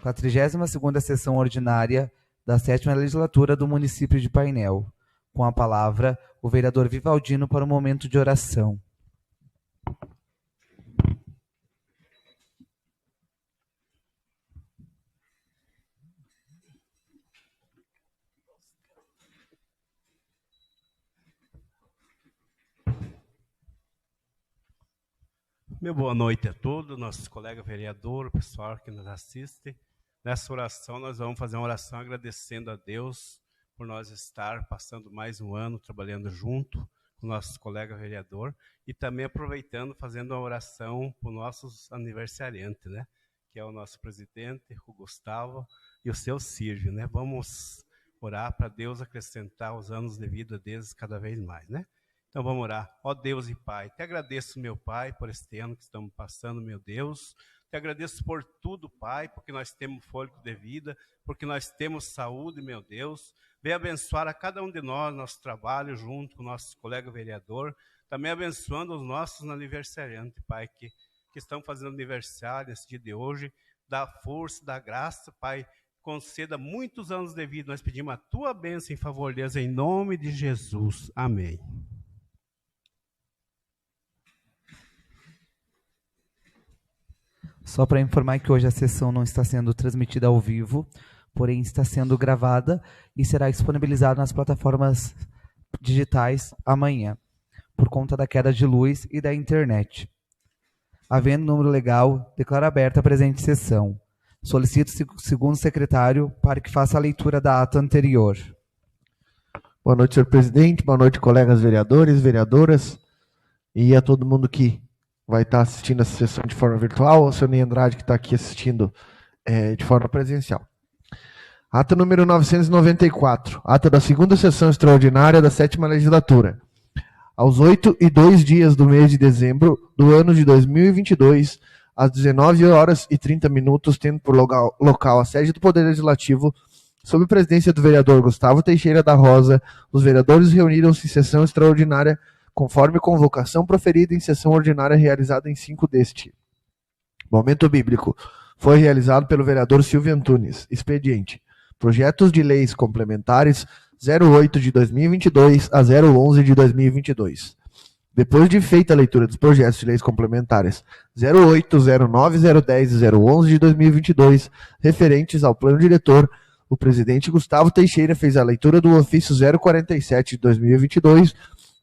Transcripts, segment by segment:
com a 32ª sessão ordinária da 7ª legislatura do município de Painel. Com a palavra, o vereador Vivaldino para o momento de oração. Meu boa noite a todos, nossos colegas vereadores, o pessoal que nos assiste. Nessa oração, nós vamos fazer uma oração agradecendo a Deus por nós estar passando mais um ano trabalhando junto com nossos colegas vereadores e também aproveitando, fazendo uma oração para os nossos aniversariantes, né? Que é o nosso presidente, o Gustavo, e o seu Sérgio, né? Vamos orar para Deus acrescentar os anos de vida deles cada vez mais, né? Então vamos orar. Ó Deus e Pai, te agradeço, meu Pai, por este ano que estamos passando, meu Deus. Te agradeço por tudo, Pai, porque nós temos fôlego de vida, porque nós temos saúde, meu Deus. Venha abençoar a cada um de nós, nosso trabalho junto com nossos colegas vereadores, também abençoando os nossos aniversariantes, Pai, que estão fazendo aniversário nesse dia de hoje. Dá força, dá graça, Pai, conceda muitos anos de vida. Nós pedimos a Tua bênção em favor deles, em nome de Jesus. Amém. Só para informar que hoje a sessão não está sendo transmitida ao vivo, porém está sendo gravada e será disponibilizada nas plataformas digitais amanhã, por conta da queda de luz e da internet. Havendo número legal, declaro aberta a presente sessão. Solicito o segundo secretário para que faça a leitura da ata anterior. Boa noite, senhor presidente. Boa noite, colegas vereadores, vereadoras e a todo mundo que vai estar assistindo essa sessão de forma virtual, ou o senhor Ney Andrade que está aqui assistindo de forma presencial. Ata número 994, ata da segunda sessão extraordinária da 7ª legislatura. Aos 8 e 2 dias do mês de dezembro do ano de 2022, às 19h30, tendo por local a sede do Poder Legislativo, sob presidência do vereador Gustavo Teixeira da Rosa, os vereadores reuniram-se em sessão extraordinária conforme convocação proferida em sessão ordinária realizada em 5 deste. Momento bíblico. Foi realizado pelo vereador Silvio Antunes. Expediente. Projetos de leis complementares 08 de 2022 a 011 de 2022. Depois de feita a leitura dos projetos de leis complementares 08, 09, 010 e 011 de 2022, referentes ao plano diretor, o presidente Gustavo Teixeira fez a leitura do ofício 047 de 2022,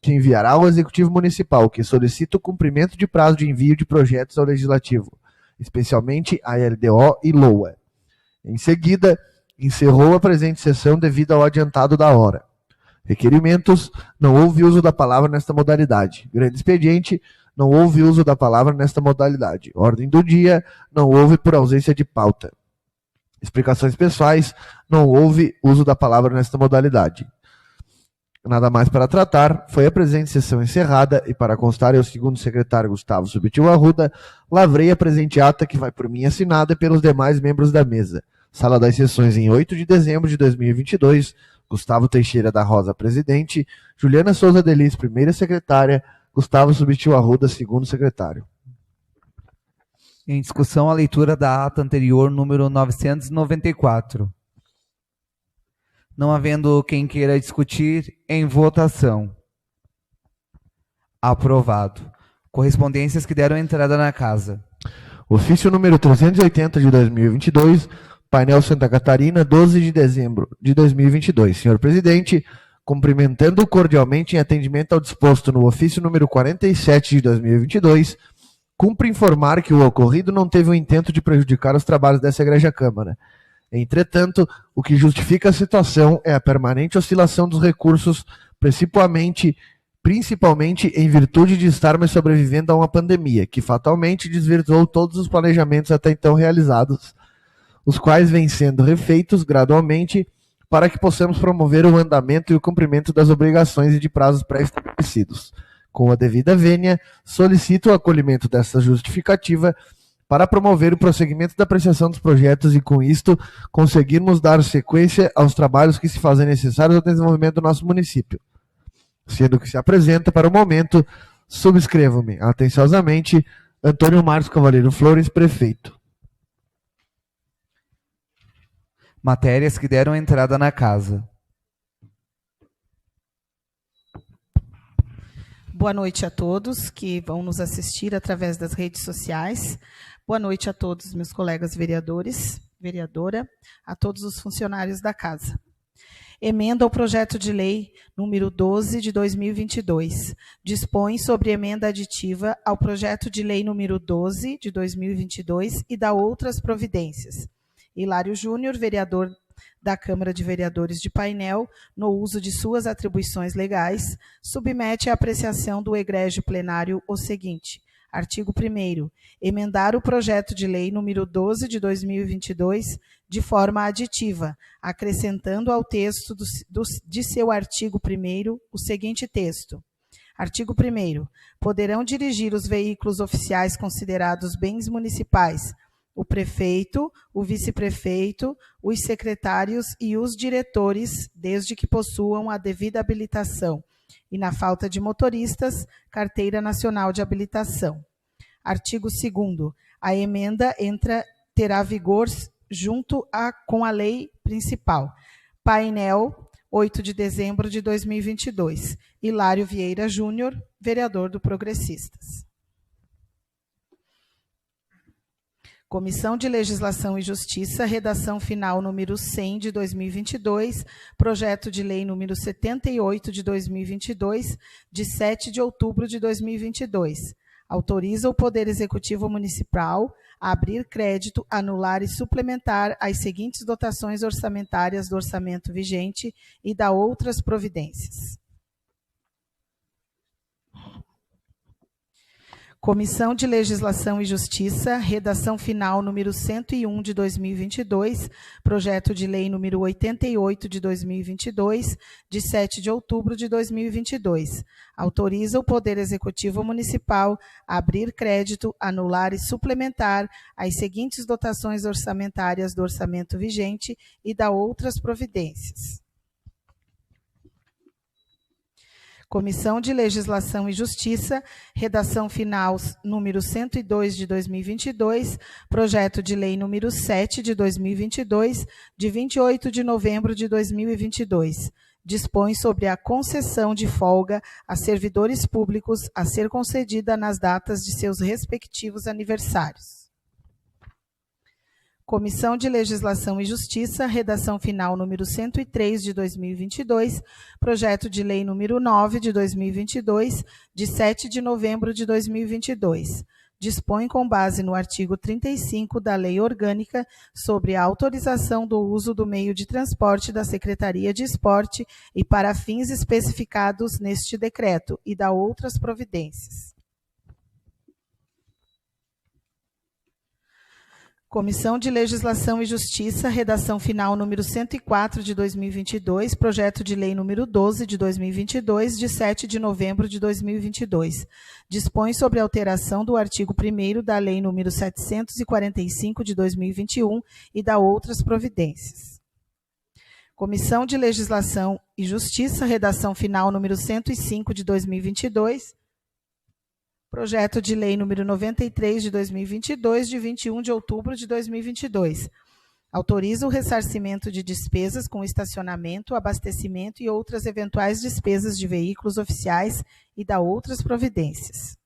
que enviará ao Executivo Municipal, que solicita o cumprimento de prazo de envio de projetos ao Legislativo, especialmente a LDO e LOA. Em seguida, encerrou a presente sessão devido ao adiantado da hora. Requerimentos, não houve uso da palavra nesta modalidade. Grande expediente, não houve uso da palavra nesta modalidade. Ordem do dia, não houve por ausência de pauta. Explicações pessoais, não houve uso da palavra nesta modalidade. Nada mais para tratar, foi a presente sessão encerrada e para constar eu, segundo secretário Gustavo Subtil Arruda, lavrei a presente ata que vai por mim assinada e pelos demais membros da mesa. Sala das sessões em 8 de dezembro de 2022, Gustavo Teixeira da Rosa, presidente, Juliana Souza Delis, primeira secretária, Gustavo Subtil Arruda, segundo secretário. Em discussão, a leitura da ata anterior, número 994. Não havendo quem queira discutir, em votação. Aprovado. Correspondências que deram entrada na casa. Ofício número 380 de 2022, Painel Santa Catarina, 12 de dezembro de 2022. Senhor presidente, cumprimentando cordialmente em atendimento ao disposto no ofício número 47 de 2022, cumpre informar que o ocorrido não teve o intento de prejudicar os trabalhos dessa Igreja Câmara. Entretanto, o que justifica a situação é a permanente oscilação dos recursos, principalmente em virtude de estarmos sobrevivendo a uma pandemia, que fatalmente desvirtuou todos os planejamentos até então realizados, os quais vêm sendo refeitos gradualmente para que possamos promover o andamento e o cumprimento das obrigações e de prazos pré-estabelecidos. Com a devida vênia, solicito o acolhimento dessa justificativa para promover o prosseguimento da apreciação dos projetos e, com isto, conseguirmos dar sequência aos trabalhos que se fazem necessários ao desenvolvimento do nosso município. Sendo que se apresenta para o momento, subscrevo-me atenciosamente, Antônio Marcos Cavaleiro Flores, prefeito. matérias que deram entrada na casa. Boa noite a todos que vão nos assistir através das redes sociais. Boa noite a todos meus colegas vereadores, vereadora, a todos os funcionários da casa. Emenda ao projeto de lei número 12 de 2022. Dispõe sobre emenda aditiva ao projeto de lei número 12 de 2022 e dá outras providências. Hilário Júnior, vereador da Câmara de Vereadores de Painel, no uso de suas atribuições legais, submete à apreciação do egrégio plenário o seguinte: artigo 1º, emendar o projeto de lei número 12 de 2022 de forma aditiva, acrescentando ao texto de seu artigo 1º o seguinte texto: artigo 1º, poderão dirigir os veículos oficiais considerados bens municipais o prefeito, o vice-prefeito, os secretários e os diretores, desde que possuam a devida habilitação, e, na falta de motoristas, carteira nacional de habilitação. Artigo 2º. A emenda terá vigor junto com a lei principal. Painel, 8 de dezembro de 2022. Hilário Vieira Júnior, vereador do Progressistas. Comissão de Legislação e Justiça, redação final número 100 de 2022, projeto de lei número 78 de 2022, de 7 de outubro de 2022. Autoriza o Poder Executivo Municipal a abrir crédito, anular e suplementar as seguintes dotações orçamentárias do orçamento vigente e dá outras providências. Comissão de Legislação e Justiça, redação final número 101 de 2022, projeto de lei número 88 de 2022, de 7 de outubro de 2022. Autoriza o Poder Executivo Municipal a abrir crédito, anular e suplementar as seguintes dotações orçamentárias do orçamento vigente e dá outras providências. Comissão de Legislação e Justiça, redação final número 102 de 2022, projeto de lei número 7 de 2022, de 28 de novembro de 2022. Dispõe sobre a concessão de folga a servidores públicos a ser concedida nas datas de seus respectivos aniversários. Comissão de Legislação e Justiça, redação final número 103 de 2022, projeto de lei número 9 de 2022, de 7 de novembro de 2022. Dispõe com base no artigo 35 da Lei Orgânica sobre a autorização do uso do meio de transporte da Secretaria de Esporte e para fins especificados neste decreto e dá outras providências. Comissão de Legislação e Justiça, redação final número 104 de 2022, projeto de lei número 12 de 2022, de 7 de novembro de 2022. Dispõe sobre a alteração do artigo 1º da lei número 745 de 2021 e dá outras providências. Comissão de Legislação e Justiça, redação final número 105 de 2022, projeto de lei número 93 de 2022, de 21 de outubro de 2022. Autoriza o ressarcimento de despesas com estacionamento, abastecimento e outras eventuais despesas de veículos oficiais e dá outras providências.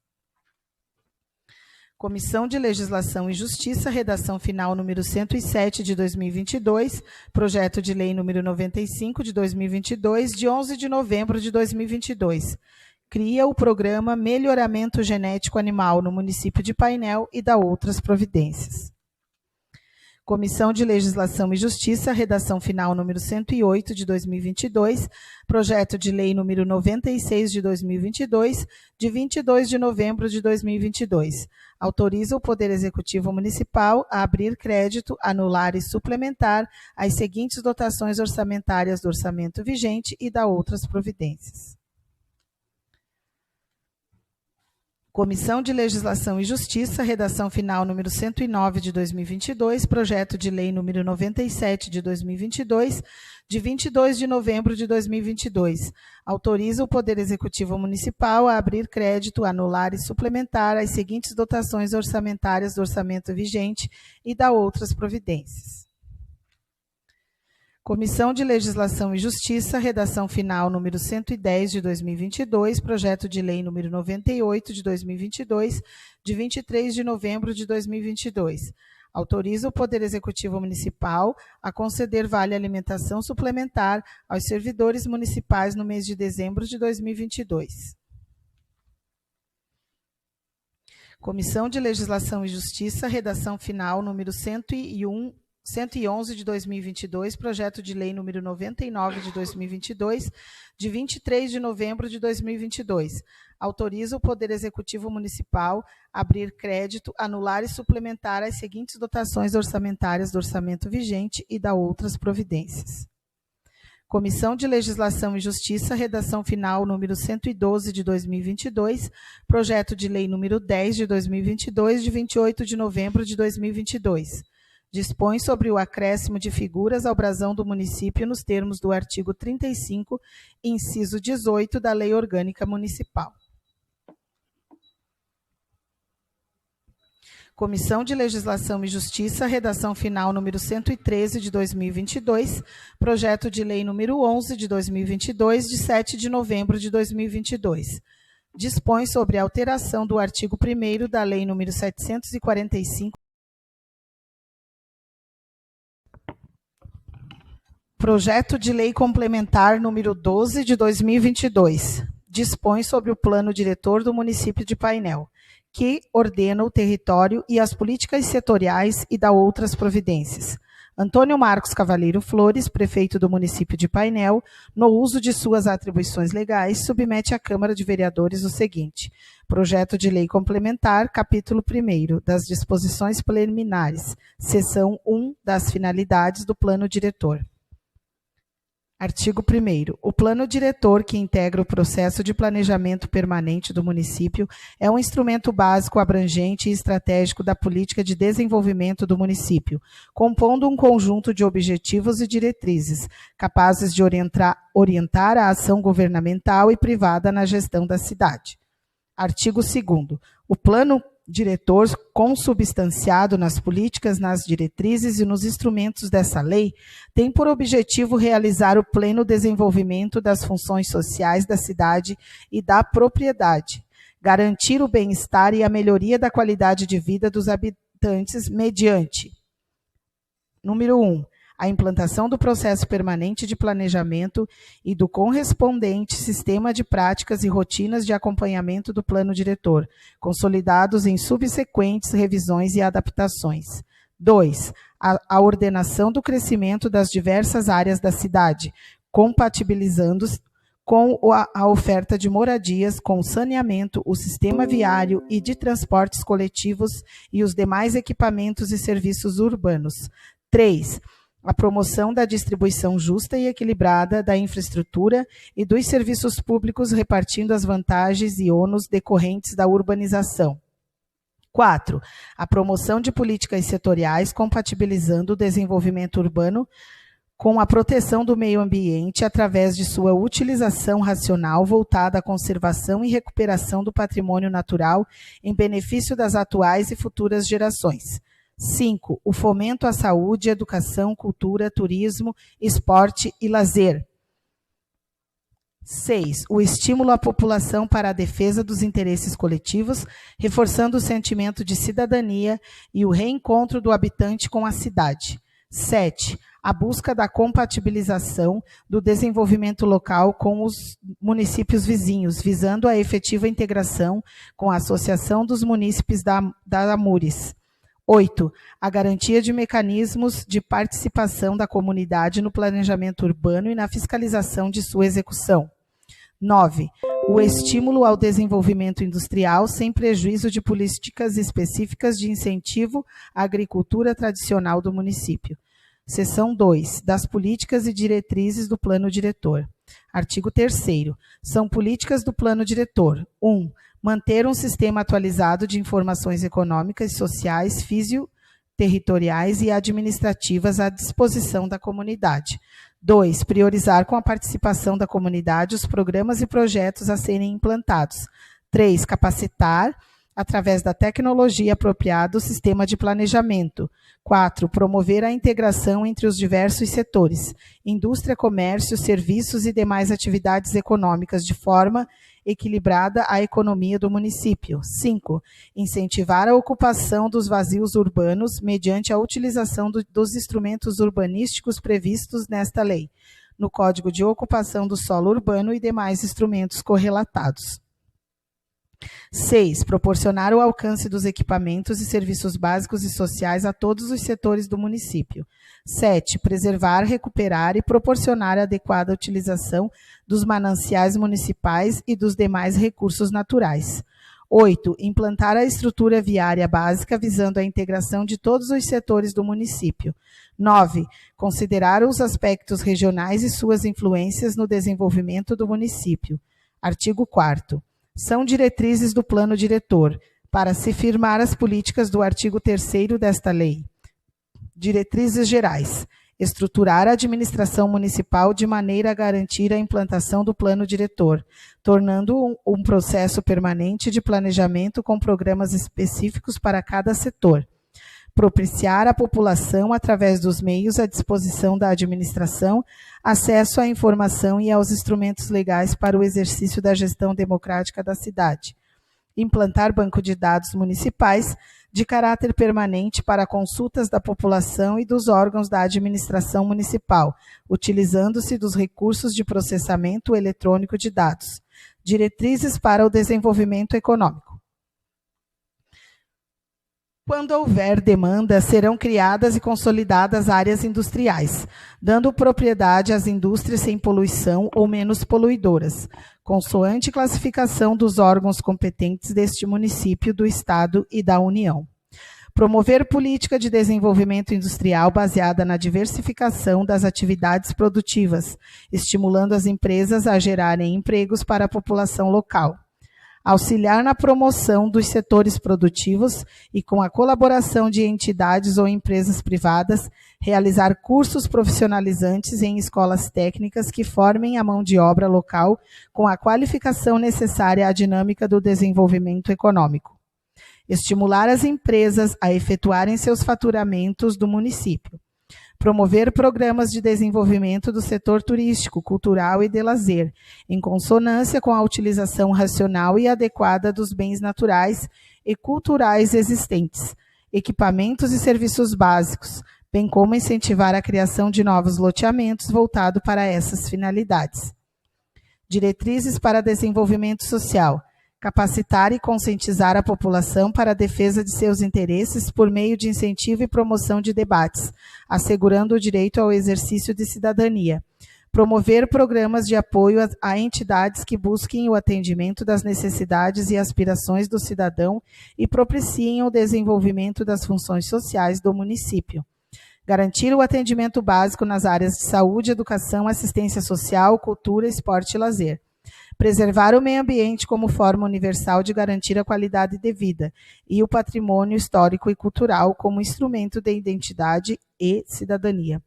Comissão de Legislação e Justiça, redação final número 107 de 2022, projeto de lei número 95 de 2022, de 11 de novembro de 2022. Cria o programa Melhoramento Genético Animal no município de Painel e dá outras providências. Comissão de Legislação e Justiça, redação final número 108 de 2022, projeto de lei número 96 de 2022, de 22 de novembro de 2022. Autoriza o Poder Executivo Municipal a abrir crédito, anular e suplementar as seguintes dotações orçamentárias do orçamento vigente e dá outras providências. Comissão de Legislação e Justiça, redação final número 109 de 2022, projeto de lei número 97 de 2022, de 22 de novembro de 2022. Autoriza o Poder Executivo Municipal a abrir crédito, anular e suplementar as seguintes dotações orçamentárias do orçamento vigente e dá outras providências. Comissão de Legislação e Justiça, redação final número 110 de 2022, projeto de lei número 98 de 2022, de 23 de novembro de 2022. Autoriza o Poder Executivo Municipal a conceder vale alimentação suplementar aos servidores municipais no mês de dezembro de 2022. Comissão de Legislação e Justiça, redação final número 111 de 2022, projeto de lei número 99 de 2022, de 23 de novembro de 2022. Autoriza o Poder Executivo Municipal a abrir crédito, anular e suplementar as seguintes dotações orçamentárias do orçamento vigente e da outras providências. Comissão de Legislação e Justiça, redação final número 112 de 2022, projeto de lei número 10 de 2022, de 28 de novembro de 2022. Dispõe sobre o acréscimo de figuras ao brasão do município nos termos do artigo 35, inciso 18 da Lei Orgânica Municipal. Comissão de Legislação e Justiça, redação final número 113 de 2022, projeto de lei número 11 de 2022, de 7 de novembro de 2022. Dispõe sobre a alteração do artigo 1º da Lei número 745, projeto de lei complementar número 12 de 2022. Dispõe sobre o plano diretor do município de Painel, que ordena o território e as políticas setoriais e dá outras providências. Antônio Marcos Cavaleiro Flores, prefeito do município de Painel, no uso de suas atribuições legais, submete à Câmara de Vereadores o seguinte: projeto de lei complementar, capítulo 1º, das disposições preliminares, seção 1 das finalidades do plano diretor. Artigo 1º. O plano diretor, que integra o processo de planejamento permanente do município, é um instrumento básico, abrangente e estratégico da política de desenvolvimento do município, compondo um conjunto de objetivos e diretrizes, capazes de orientar a ação governamental e privada na gestão da cidade. Artigo 2º. O plano diretor, consubstanciado nas políticas, nas diretrizes e nos instrumentos dessa lei, tem por objetivo realizar o pleno desenvolvimento das funções sociais da cidade e da propriedade, garantir o bem-estar e a melhoria da qualidade de vida dos habitantes mediante: número 1, a implantação do processo permanente de planejamento e do correspondente sistema de práticas e rotinas de acompanhamento do plano diretor, consolidados em subsequentes revisões e adaptações. 2. A ordenação do crescimento das diversas áreas da cidade, compatibilizando-se com a oferta de moradias, com saneamento, o sistema viário e de transportes coletivos e os demais equipamentos e serviços urbanos. 3. A promoção da distribuição justa e equilibrada da infraestrutura e dos serviços públicos, repartindo as vantagens e ônus decorrentes da urbanização. 4. A promoção de políticas setoriais, compatibilizando o desenvolvimento urbano com a proteção do meio ambiente através de sua utilização racional voltada à conservação e recuperação do patrimônio natural em benefício das atuais e futuras gerações. 5. O fomento à saúde, educação, cultura, turismo, esporte e lazer. 6. O estímulo à população para a defesa dos interesses coletivos, reforçando o sentimento de cidadania e o reencontro do habitante com a cidade. 7. A busca da compatibilização do desenvolvimento local com os municípios vizinhos, visando a efetiva integração com a Associação dos Munícipes da AMURES. 8. A garantia de mecanismos de participação da comunidade no planejamento urbano e na fiscalização de sua execução. 9. O estímulo ao desenvolvimento industrial sem prejuízo de políticas específicas de incentivo à agricultura tradicional do município. Seção 2. Das políticas e diretrizes do plano diretor. Artigo 3º. São políticas do plano diretor. 1. Manter um sistema atualizado de informações econômicas, sociais, físio-territoriais e administrativas à disposição da comunidade. 2. Priorizar com a participação da comunidade os programas e projetos a serem implantados. 3. Capacitar através da tecnologia apropriada do sistema de planejamento. 4. Promover a integração entre os diversos setores, indústria, comércio, serviços e demais atividades econômicas de forma equilibrada à economia do município. 5. Incentivar a ocupação dos vazios urbanos mediante a utilização dos instrumentos urbanísticos previstos nesta lei, no Código de Ocupação do Solo Urbano e demais instrumentos correlatados. 6. Proporcionar o alcance dos equipamentos e serviços básicos e sociais a todos os setores do município. 7. Preservar, recuperar e proporcionar a adequada utilização dos mananciais municipais e dos demais recursos naturais. 8. Implantar a estrutura viária básica visando a integração de todos os setores do município. 9. Considerar os aspectos regionais e suas influências no desenvolvimento do município. Artigo 4º. São diretrizes do Plano Diretor, para se firmar as políticas do artigo 3º desta lei. Diretrizes gerais. Estruturar a administração municipal de maneira a garantir a implantação do Plano Diretor, tornando um processo permanente de planejamento com programas específicos para cada setor. Propiciar à população, através dos meios à disposição da administração, acesso à informação e aos instrumentos legais para o exercício da gestão democrática da cidade. Implantar banco de dados municipais de caráter permanente para consultas da população e dos órgãos da administração municipal, utilizando-se dos recursos de processamento eletrônico de dados. Diretrizes para o desenvolvimento econômico. Quando houver demanda, serão criadas e consolidadas áreas industriais, dando propriedade às indústrias sem poluição ou menos poluidoras, consoante classificação dos órgãos competentes deste município, do Estado e da União. Promover política de desenvolvimento industrial baseada na diversificação das atividades produtivas, estimulando as empresas a gerarem empregos para a população local. Auxiliar na promoção dos setores produtivos e, com a colaboração de entidades ou empresas privadas, realizar cursos profissionalizantes em escolas técnicas que formem a mão de obra local com a qualificação necessária à dinâmica do desenvolvimento econômico. Estimular as empresas a efetuarem seus faturamentos do município. Promover programas de desenvolvimento do setor turístico, cultural e de lazer, em consonância com a utilização racional e adequada dos bens naturais e culturais existentes, equipamentos e serviços básicos, bem como incentivar a criação de novos loteamentos voltados para essas finalidades. Diretrizes para desenvolvimento social. Capacitar e conscientizar a população para a defesa de seus interesses por meio de incentivo e promoção de debates, assegurando o direito ao exercício de cidadania. Promover programas de apoio a entidades que busquem o atendimento das necessidades e aspirações do cidadão e propiciem o desenvolvimento das funções sociais do município. Garantir o atendimento básico nas áreas de saúde, educação, assistência social, cultura, esporte e lazer. Preservar o meio ambiente como forma universal de garantir a qualidade de vida e o patrimônio histórico e cultural como instrumento de identidade e cidadania.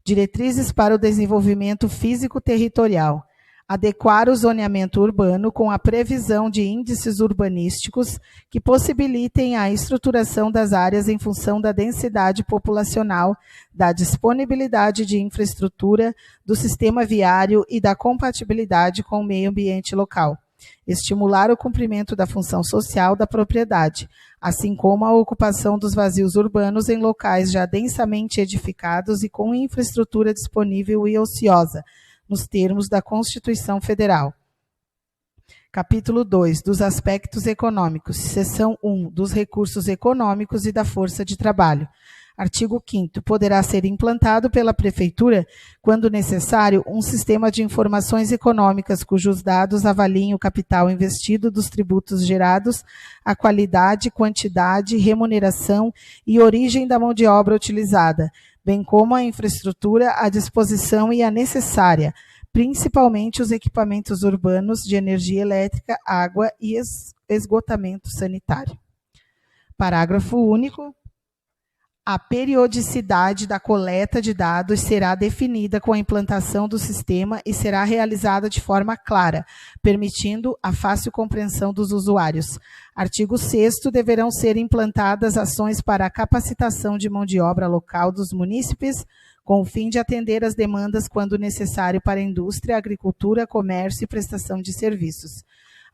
Diretrizes para o desenvolvimento físico-territorial. Adequar o zoneamento urbano com a previsão de índices urbanísticos que possibilitem a estruturação das áreas em função da densidade populacional, da disponibilidade de infraestrutura, do sistema viário e da compatibilidade com o meio ambiente local. Estimular o cumprimento da função social da propriedade, assim como a ocupação dos vazios urbanos em locais já densamente edificados e com infraestrutura disponível e ociosa, nos termos da Constituição Federal. Capítulo 2, dos aspectos econômicos, seção 1, dos recursos econômicos e da força de trabalho. Artigo 5º, poderá ser implantado pela Prefeitura, quando necessário, um sistema de informações econômicas cujos dados avaliem o capital investido dos tributos gerados, a qualidade, quantidade, remuneração e origem da mão de obra utilizada, bem como a infraestrutura, a disposição e a necessária, principalmente os equipamentos urbanos de energia elétrica, água e esgotamento sanitário. Parágrafo único. A periodicidade da coleta de dados será definida com a implantação do sistema e será realizada de forma clara, permitindo a fácil compreensão dos usuários. Artigo 6º, deverão ser implantadas ações para a capacitação de mão de obra local dos munícipes, com o fim de atender às demandas quando necessário para a indústria, agricultura, comércio e prestação de serviços.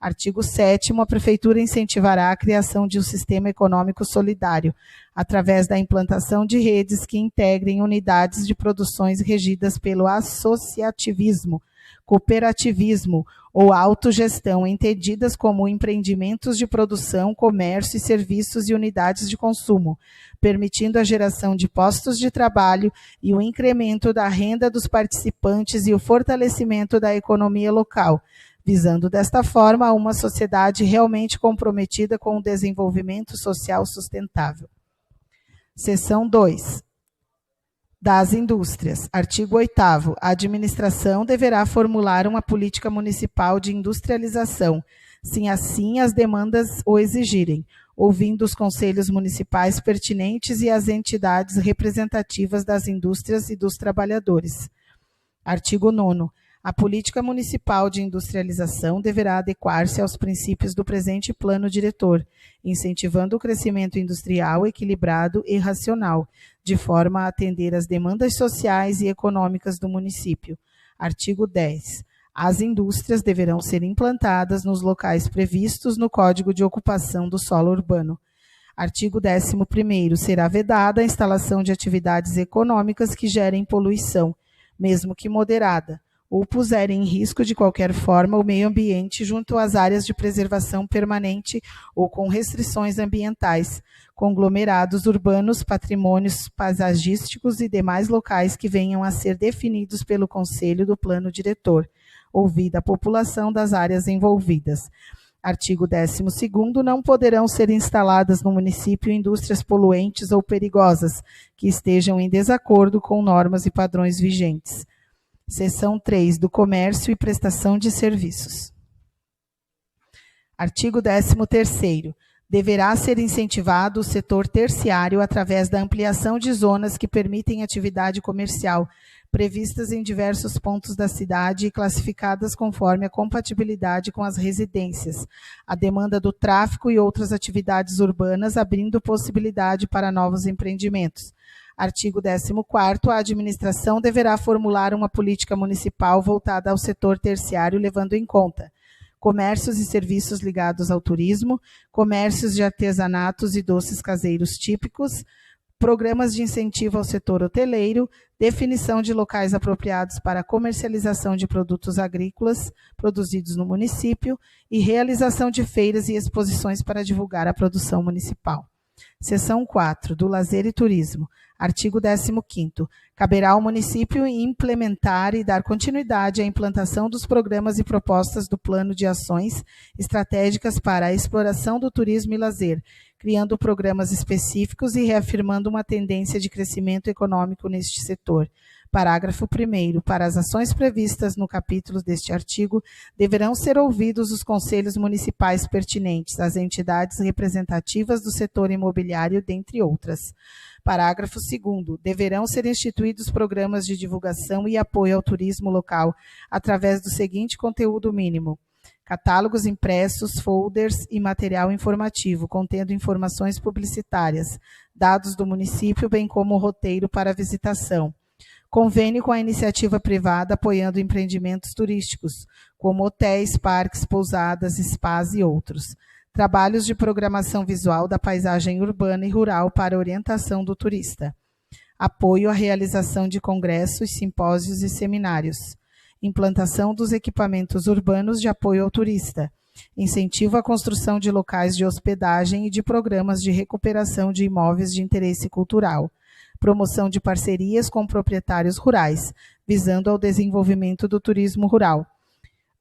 Artigo 7º, a Prefeitura incentivará a criação de um sistema econômico solidário, através da implantação de redes que integrem unidades de produções regidas pelo associativismo, cooperativismo ou autogestão, entendidas como empreendimentos de produção, comércio e serviços e unidades de consumo, permitindo a geração de postos de trabalho e o incremento da renda dos participantes e o fortalecimento da economia local, visando desta forma uma sociedade realmente comprometida com o desenvolvimento social sustentável. Seção 2. Das indústrias. Artigo 8º. A administração deverá formular uma política municipal de industrialização, se assim as demandas o exigirem, ouvindo os conselhos municipais pertinentes e as entidades representativas das indústrias e dos trabalhadores. Artigo 9º. A política municipal de industrialização deverá adequar-se aos princípios do presente plano diretor, incentivando o crescimento industrial equilibrado e racional, de forma a atender às demandas sociais e econômicas do município. Artigo 10. As indústrias deverão ser implantadas nos locais previstos no Código de Ocupação do Solo Urbano. Artigo 11º. Será vedada a instalação de atividades econômicas que gerem poluição, mesmo que moderada, ou puserem em risco de qualquer forma o meio ambiente junto às áreas de preservação permanente ou com restrições ambientais, conglomerados urbanos, patrimônios paisagísticos e demais locais que venham a ser definidos pelo Conselho do Plano Diretor, ouvida a população das áreas envolvidas. Artigo 12º. Não poderão ser instaladas no município indústrias poluentes ou perigosas que estejam em desacordo com normas e padrões vigentes. Seção 3, do comércio e prestação de serviços. Artigo 13º. Deverá ser incentivado o setor terciário através da ampliação de zonas que permitem atividade comercial, previstas em diversos pontos da cidade e classificadas conforme a compatibilidade com as residências, a demanda do tráfico e outras atividades urbanas, abrindo possibilidade para novos empreendimentos. Artigo 14º. A administração deverá formular uma política municipal voltada ao setor terciário, levando em conta comércios e serviços ligados ao turismo, comércios de artesanatos e doces caseiros típicos, programas de incentivo ao setor hoteleiro, definição de locais apropriados para a comercialização de produtos agrícolas produzidos no município e realização de feiras e exposições para divulgar a produção municipal. Seção 4, do lazer e turismo. Artigo 15º. Caberá ao município implementar e dar continuidade à implantação dos programas e propostas do Plano de Ações Estratégicas para a Exploração do Turismo e Lazer, criando programas específicos e reafirmando uma tendência de crescimento econômico neste setor. Parágrafo 1º. Para as ações previstas no capítulo deste artigo, deverão ser ouvidos os conselhos municipais pertinentes, as entidades representativas do setor imobiliário, dentre outras. Parágrafo 2º. Deverão ser instituídos programas de divulgação e apoio ao turismo local, através do seguinte conteúdo mínimo: catálogos impressos, folders e material informativo, contendo informações publicitárias, dados do município, bem como o roteiro para a visitação. Convênio com a iniciativa privada apoiando empreendimentos turísticos, como hotéis, parques, pousadas, spas e outros. Trabalhos de programação visual da paisagem urbana e rural para orientação do turista. Apoio à realização de congressos, simpósios e seminários. Implantação dos equipamentos urbanos de apoio ao turista. Incentivo à construção de locais de hospedagem e de programas de recuperação de imóveis de interesse cultural. Promoção de parcerias com proprietários rurais, visando ao desenvolvimento do turismo rural.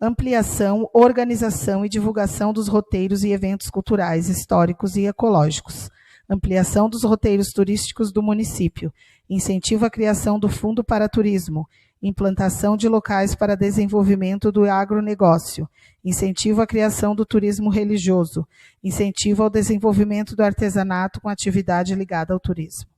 Ampliação, organização e divulgação dos roteiros e eventos culturais, históricos e ecológicos. Ampliação dos roteiros turísticos do município. Incentivo à criação do Fundo para Turismo. Implantação de locais para desenvolvimento do agronegócio. Incentivo à criação do turismo religioso. Incentivo ao desenvolvimento do artesanato com atividade ligada ao turismo.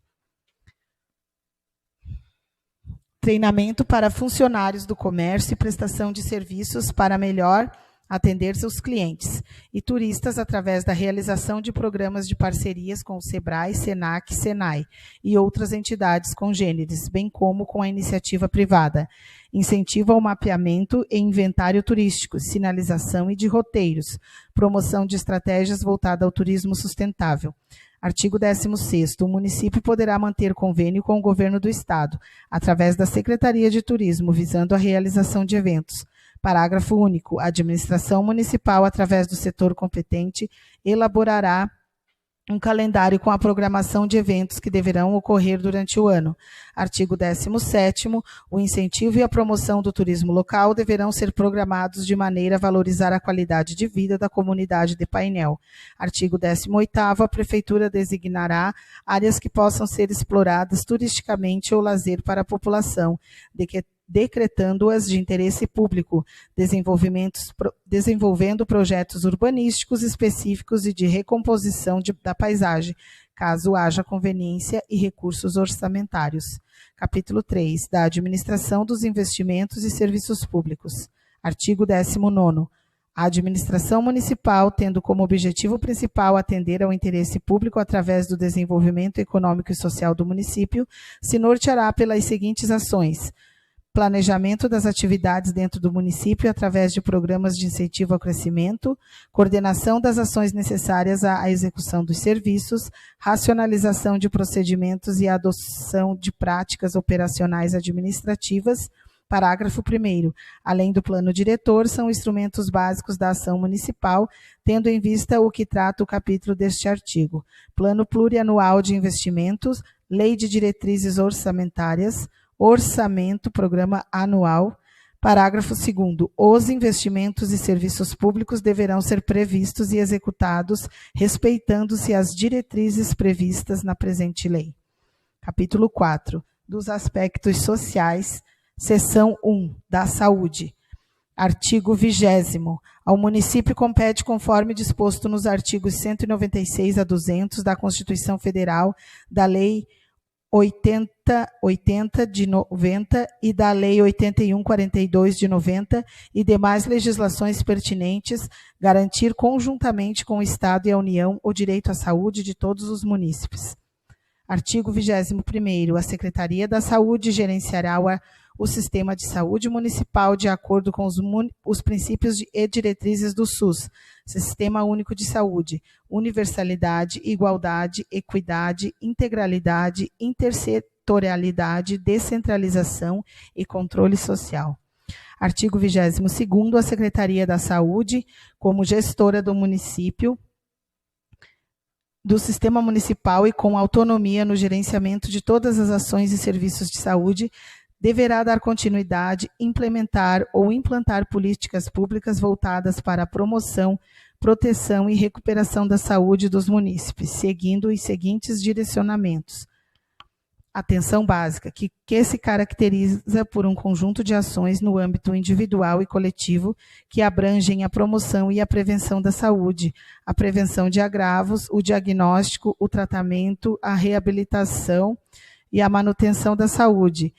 treinamento para funcionários do comércio e prestação de serviços para melhor atender seus clientes e turistas através da realização de programas de parcerias com o SEBRAE, SENAC, SENAI e outras entidades congêneres, bem como com a iniciativa privada. Incentivo ao mapeamento e inventário turístico, sinalização e de roteiros, promoção de estratégias voltadas ao turismo sustentável. Artigo 16º. O município poderá manter convênio com o governo do Estado, através da Secretaria de Turismo, visando a realização de eventos. Parágrafo único. A administração municipal, através do setor competente, elaborará um calendário com a programação de eventos que deverão ocorrer durante o ano. Artigo 17º. O incentivo e a promoção do turismo local deverão ser programados de maneira a valorizar a qualidade de vida da comunidade de Painel. Artigo 18º. A Prefeitura designará áreas que possam ser exploradas turisticamente ou lazer para a população, decretando-as de interesse público, desenvolvendo projetos urbanísticos específicos e de recomposição da paisagem, caso haja conveniência e recursos orçamentários. Capítulo 3. Da administração dos investimentos e serviços públicos. Artigo 19º. A administração municipal, tendo como objetivo principal atender ao interesse público através do desenvolvimento econômico e social do município, se norteará pelas seguintes ações: planejamento das atividades dentro do município através de programas de incentivo ao crescimento, coordenação das ações necessárias à execução dos serviços, racionalização de procedimentos e adoção de práticas operacionais administrativas. Parágrafo 1º. Além do plano diretor, são instrumentos básicos da ação municipal, tendo em vista o que trata o capítulo deste artigo: plano plurianual de investimentos, lei de diretrizes orçamentárias, orçamento, programa anual. Parágrafo 2º. Os investimentos e serviços públicos deverão ser previstos e executados, respeitando-se as diretrizes previstas na presente lei. Capítulo 4. Dos aspectos sociais, seção 1, da saúde. Artigo 20º. Ao município compete, conforme disposto nos artigos 196 a 200 da Constituição Federal, da Lei 80 de 90 e da Lei 8142 de 90 e demais legislações pertinentes, garantir conjuntamente com o Estado e a União o direito à saúde de todos os munícipes. Artigo 21º. A Secretaria da Saúde gerenciará o sistema de saúde municipal de acordo com os princípios e diretrizes do SUS, Sistema Único de Saúde, universalidade, igualdade, equidade, integralidade, intersetorialidade, descentralização e controle social. Artigo 22º. A Secretaria da Saúde, como gestora do município, do sistema municipal e com autonomia no gerenciamento de todas as ações e serviços de saúde, deverá dar continuidade, implementar ou implantar políticas públicas voltadas para a promoção, proteção e recuperação da saúde dos munícipes, seguindo os seguintes direcionamentos: atenção básica, que se caracteriza por um conjunto de ações no âmbito individual e coletivo que abrangem a promoção e a prevenção da saúde, a prevenção de agravos, o diagnóstico, o tratamento, a reabilitação e a manutenção da saúde,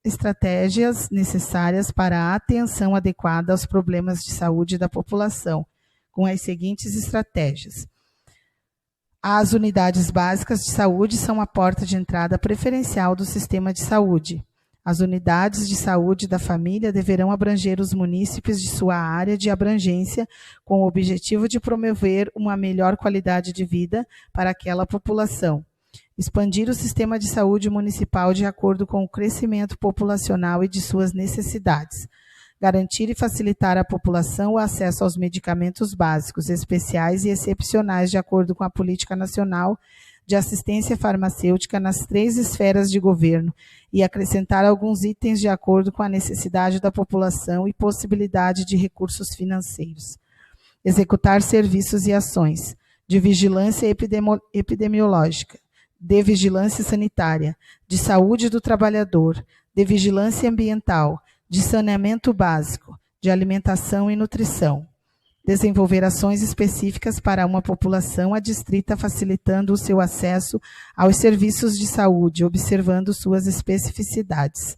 estratégias necessárias para a atenção adequada aos problemas de saúde da população, com as seguintes estratégias. As unidades básicas de saúde são a porta de entrada preferencial do sistema de saúde. As unidades de saúde da família deverão abranger os munícipes de sua área de abrangência, com o objetivo de promover uma melhor qualidade de vida para aquela população. Expandir o sistema de saúde municipal de acordo com o crescimento populacional e de suas necessidades. Garantir e facilitar à população o acesso aos medicamentos básicos, especiais e excepcionais de acordo com a Política Nacional de Assistência Farmacêutica nas 3 esferas de governo e acrescentar alguns itens de acordo com a necessidade da população e possibilidade de recursos financeiros. Executar serviços e ações de vigilância epidemiológica, de vigilância sanitária, de saúde do trabalhador, de vigilância ambiental, de saneamento básico, de alimentação e nutrição, Desenvolver ações específicas para uma população adstrita, facilitando o seu acesso aos serviços de saúde, observando suas especificidades.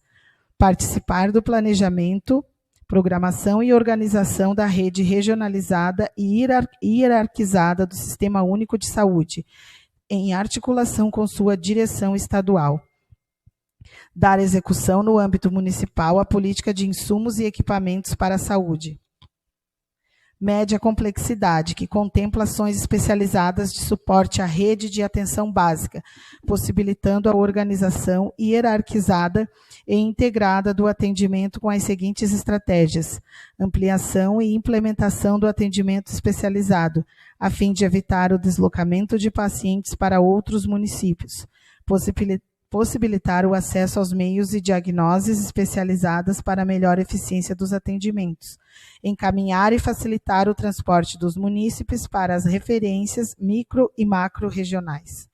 Participar do planejamento, programação e organização da rede regionalizada e hierarquizada do Sistema Único de Saúde, em articulação com sua direção estadual. Dar execução no âmbito municipal à política de insumos e equipamentos para a saúde. Média complexidade, que contempla ações especializadas de suporte à rede de atenção básica, possibilitando a organização hierarquizada e integrada do atendimento com as seguintes estratégias: ampliação e implementação do atendimento especializado, a fim de evitar o deslocamento de pacientes para outros municípios, possibilitar o acesso aos meios e diagnoses especializadas para melhor eficiência dos atendimentos, encaminhar e facilitar o transporte dos munícipes para as referências micro e macro regionais.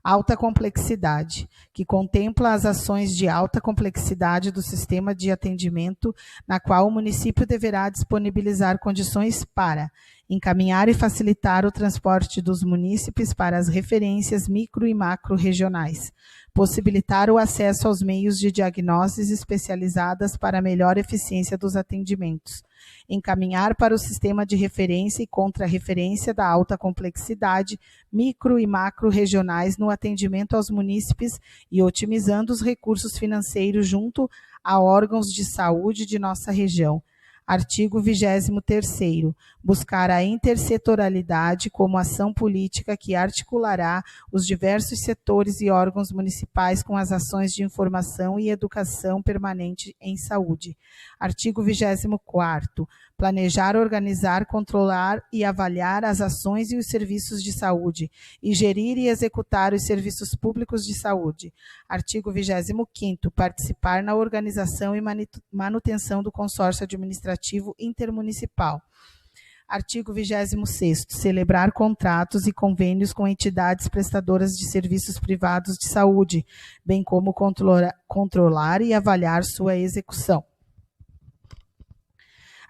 Alta complexidade, que contempla as ações de alta complexidade do sistema de atendimento, na qual o município deverá disponibilizar condições para encaminhar e facilitar o transporte dos munícipes para as referências micro e macro regionais, possibilitar o acesso aos meios de diagnoses especializadas para melhor eficiência dos atendimentos, encaminhar para o sistema de referência e contra-referência da alta complexidade, micro e macro regionais no atendimento aos munícipes e otimizando os recursos financeiros junto a órgãos de saúde de nossa região. Artigo 23º. Buscar a intersetorialidade como ação política que articulará os diversos setores e órgãos municipais com as ações de informação e educação permanente em saúde. Artigo 24º. Planejar, organizar, controlar e avaliar as ações e os serviços de saúde e gerir e executar os serviços públicos de saúde. Artigo 25º. Participar na organização e manutenção do consórcio administrativo intermunicipal. Artigo 26º. Celebrar contratos e convênios com entidades prestadoras de serviços privados de saúde, bem como controlar e avaliar sua execução.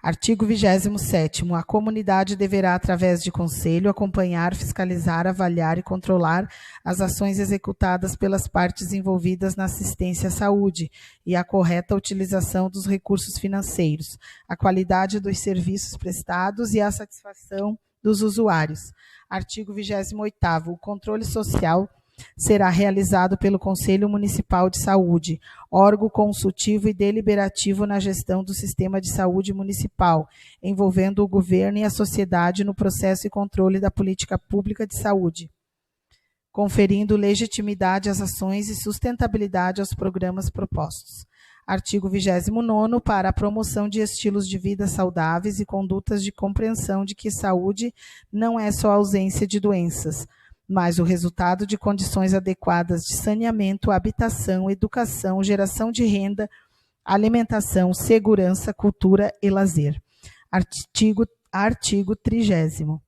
Artigo 27º. A comunidade deverá, através de conselho, acompanhar, fiscalizar, avaliar e controlar as ações executadas pelas partes envolvidas na assistência à saúde e a correta utilização dos recursos financeiros, a qualidade dos serviços prestados e a satisfação dos usuários. Artigo 28º. O controle social será realizado pelo Conselho Municipal de Saúde, órgão consultivo e deliberativo na gestão do sistema de saúde municipal, envolvendo o governo e a sociedade no processo e controle da política pública de saúde, conferindo legitimidade às ações e sustentabilidade aos programas propostos. Artigo 29º. Para a promoção de estilos de vida saudáveis e condutas de compreensão de que saúde não é só ausência de doenças, mas o resultado de condições adequadas de saneamento, habitação, educação, geração de renda, alimentação, segurança, cultura e lazer. Artigo 30º.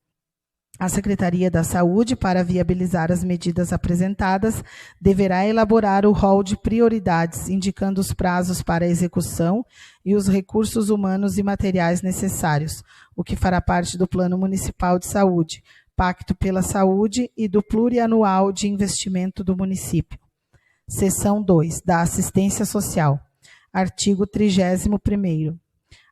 A Secretaria da Saúde, para viabilizar as medidas apresentadas, deverá elaborar o rol de prioridades, indicando os prazos para a execução e os recursos humanos e materiais necessários, o que fará parte do Plano Municipal de Saúde, Pacto pela Saúde e do Plurianual de Investimento do município. Seção 2. Da Assistência Social. Artigo 31º.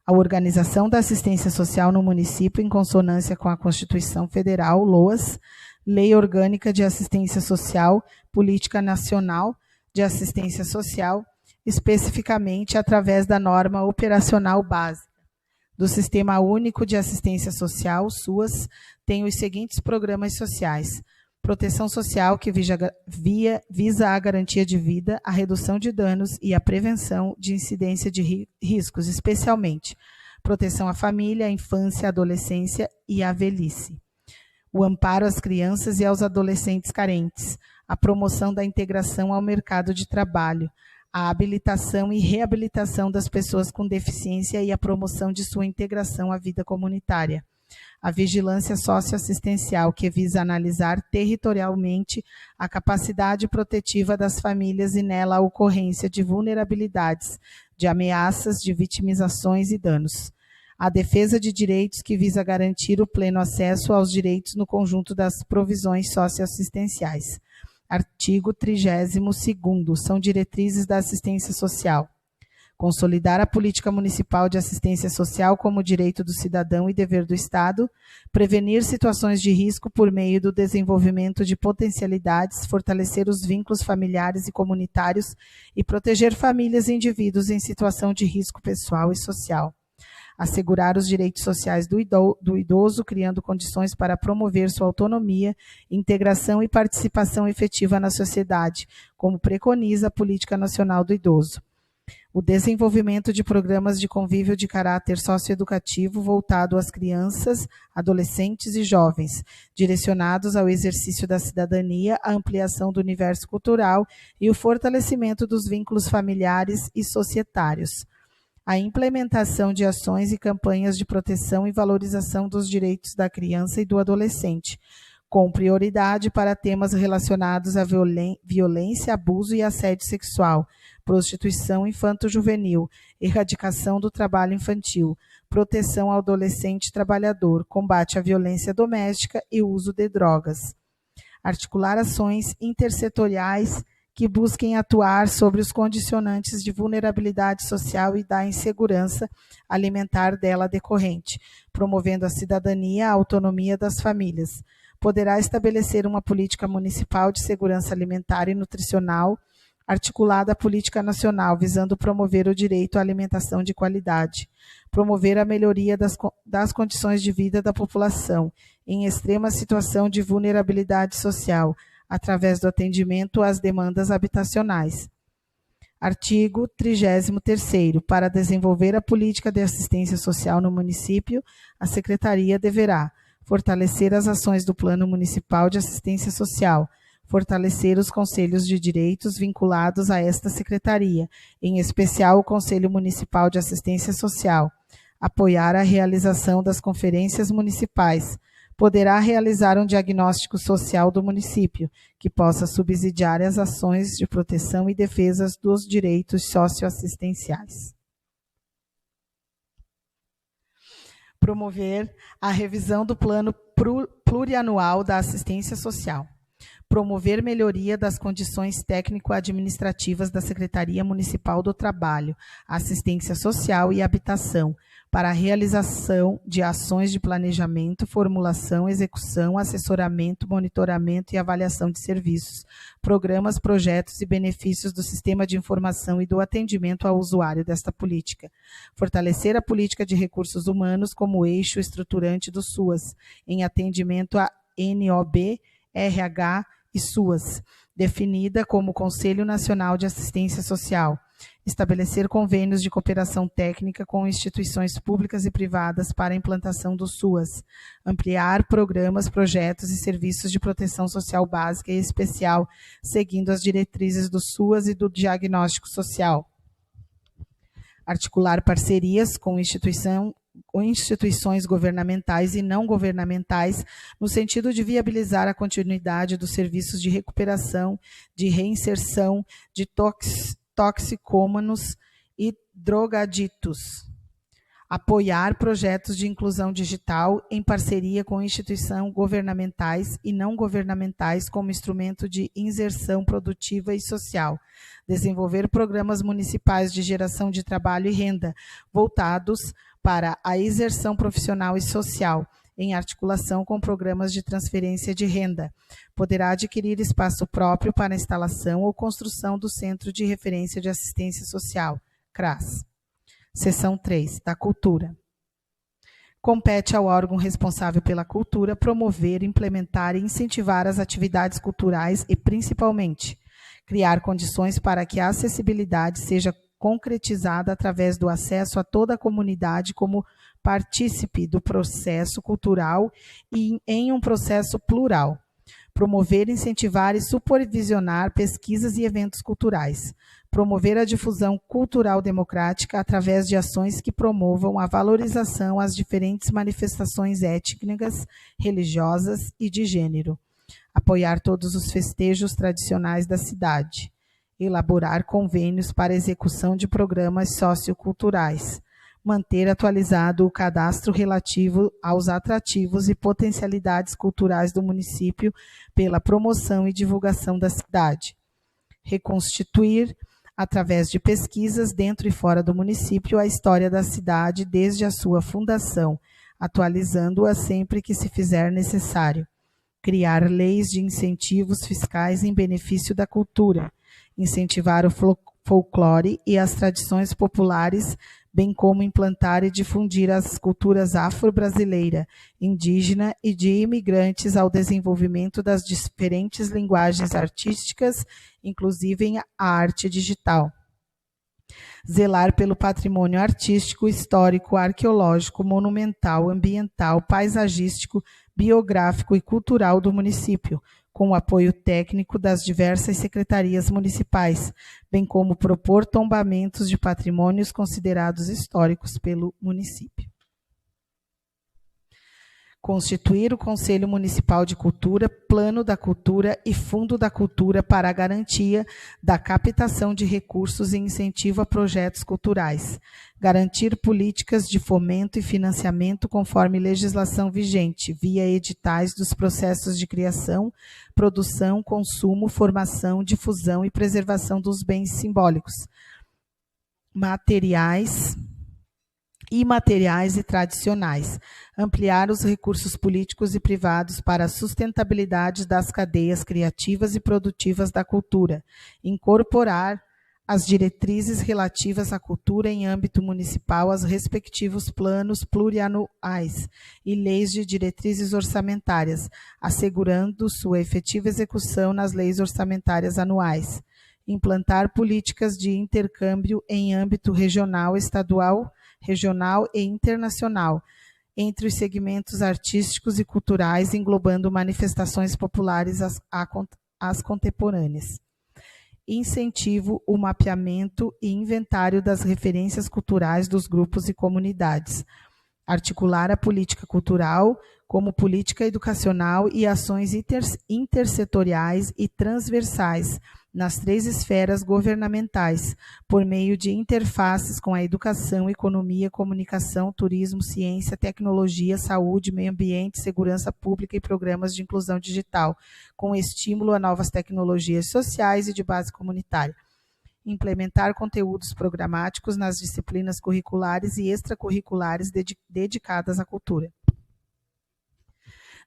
A organização da assistência social no município, em consonância com a Constituição Federal, LOAS, Lei Orgânica de Assistência Social, Política Nacional de Assistência Social, especificamente através da norma operacional básica do Sistema Único de Assistência Social, SUAS, tem os seguintes programas sociais: proteção social, que visa a garantia de vida, a redução de danos e a prevenção de incidência de riscos, especialmente proteção à família, à infância, à adolescência e à velhice. O amparo às crianças e aos adolescentes carentes, a promoção da integração ao mercado de trabalho, a habilitação e reabilitação das pessoas com deficiência e a promoção de sua integração à vida comunitária. A vigilância socioassistencial, que visa analisar territorialmente a capacidade protetiva das famílias e nela a ocorrência de vulnerabilidades, de ameaças, de vitimizações e danos. A defesa de direitos que visa garantir o pleno acesso aos direitos no conjunto das provisões socioassistenciais. Artigo 32º. São diretrizes da assistência social. Consolidar a política municipal de assistência social como direito do cidadão e dever do Estado, prevenir situações de risco por meio do desenvolvimento de potencialidades, fortalecer os vínculos familiares e comunitários e proteger famílias e indivíduos em situação de risco pessoal e social. Assegurar os direitos sociais do idoso, criando condições para promover sua autonomia, integração e participação efetiva na sociedade, como preconiza a Política Nacional do Idoso. O desenvolvimento de programas de convívio de caráter socioeducativo voltado às crianças, adolescentes e jovens, direcionados ao exercício da cidadania, a ampliação do universo cultural e o fortalecimento dos vínculos familiares e societários. A implementação de ações e campanhas de proteção e valorização dos direitos da criança e do adolescente, com prioridade para temas relacionados à violência, abuso e assédio sexual, prostituição infanto-juvenil, erradicação do trabalho infantil, proteção ao adolescente trabalhador, combate à violência doméstica e uso de drogas. Articular ações intersetoriais que busquem atuar sobre os condicionantes de vulnerabilidade social e da insegurança alimentar dela decorrente, promovendo a cidadania e a autonomia das famílias. Poderá estabelecer uma política municipal de segurança alimentar e nutricional, articulada à política nacional, visando promover o direito à alimentação de qualidade, promover a melhoria das condições de vida da população em extrema situação de vulnerabilidade social, através do atendimento às demandas habitacionais. Artigo 33º. Para desenvolver a política de assistência social no município, a Secretaria deverá fortalecer as ações do Plano Municipal de Assistência Social, fortalecer os conselhos de direitos vinculados a esta Secretaria, em especial o Conselho Municipal de Assistência Social, apoiar a realização das conferências municipais, poderá realizar um diagnóstico social do município, que possa subsidiar as ações de proteção e defesa dos direitos socioassistenciais. Promover a revisão do plano plurianual da assistência social. Promover melhoria das condições técnico-administrativas da Secretaria Municipal do Trabalho, Assistência Social e Habitação, para a realização de ações de planejamento, formulação, execução, assessoramento, monitoramento e avaliação de serviços, programas, projetos e benefícios do sistema de informação e do atendimento ao usuário desta política. Fortalecer a política de recursos humanos como eixo estruturante do SUAS, em atendimento a NOB, RH e SUAS, definida como Conselho Nacional de Assistência Social. Estabelecer convênios de cooperação técnica com instituições públicas e privadas para a implantação do SUAS. Ampliar programas, projetos e serviços de proteção social básica e especial, seguindo as diretrizes do SUAS e do diagnóstico social. Articular parcerias com instituições governamentais e não governamentais, no sentido de viabilizar a continuidade dos serviços de recuperação, de reinserção de toxicômanos e drogaditos. Apoiar projetos de inclusão digital em parceria com instituições governamentais e não governamentais como instrumento de inserção produtiva e social. Desenvolver programas municipais de geração de trabalho e renda, voltados para a inserção profissional e social, em articulação com programas de transferência de renda. Poderá adquirir espaço próprio para instalação ou construção do Centro de Referência de Assistência Social, CRAS. Seção 3, da Cultura. Compete ao órgão responsável pela cultura promover, implementar e incentivar as atividades culturais e, principalmente, criar condições para que a acessibilidade seja concretizada através do acesso a toda a comunidade como partícipe do processo cultural e em um processo plural. Promover, incentivar e supervisionar pesquisas e eventos culturais. Promover a difusão cultural democrática através de ações que promovam a valorização às diferentes manifestações étnicas, religiosas e de gênero. Apoiar todos os festejos tradicionais da cidade. Elaborar convênios para execução de programas socioculturais. manter atualizado o cadastro relativo aos atrativos e potencialidades culturais do município pela promoção e divulgação da cidade. Reconstituir, através de pesquisas dentro e fora do município, a história da cidade desde a sua fundação, atualizando-a sempre que se fizer necessário. Criar leis de incentivos fiscais em benefício da cultura. Incentivar o folclore e as tradições populares, bem como implantar e difundir as culturas afro-brasileira, indígena e de imigrantes ao desenvolvimento das diferentes linguagens artísticas, inclusive a arte digital. Zelar pelo patrimônio artístico, histórico, arqueológico, monumental, ambiental, paisagístico, biográfico e cultural do município, com o apoio técnico das diversas secretarias municipais, bem como propor tombamentos de patrimônios considerados históricos pelo município. Constituir o Conselho Municipal de Cultura, Plano da Cultura e Fundo da Cultura para a garantia da captação de recursos e incentivo a projetos culturais. Garantir políticas de fomento e financiamento conforme legislação vigente, via editais dos processos de criação, produção, consumo, formação, difusão e preservação dos bens simbólicos, materiais, imateriais e tradicionais, ampliar os recursos políticos e privados para a sustentabilidade das cadeias criativas e produtivas da cultura, incorporar as diretrizes relativas à cultura em âmbito municipal aos respectivos planos plurianuais e leis de diretrizes orçamentárias, assegurando sua efetiva execução nas leis orçamentárias anuais, implantar políticas de intercâmbio em âmbito regional, estadual, regional e internacional, entre os segmentos artísticos e culturais, englobando manifestações populares às contemporâneas. Incentivo o mapeamento e inventário das referências culturais dos grupos e comunidades. Articular a política cultural como política educacional e ações intersetoriais e transversais nas 3 esferas governamentais, por meio de interfaces com a educação, economia, comunicação, turismo, ciência, tecnologia, saúde, meio ambiente, segurança pública e programas de inclusão digital, com estímulo a novas tecnologias sociais e de base comunitária. Implementar conteúdos programáticos nas disciplinas curriculares e extracurriculares dedicadas à cultura.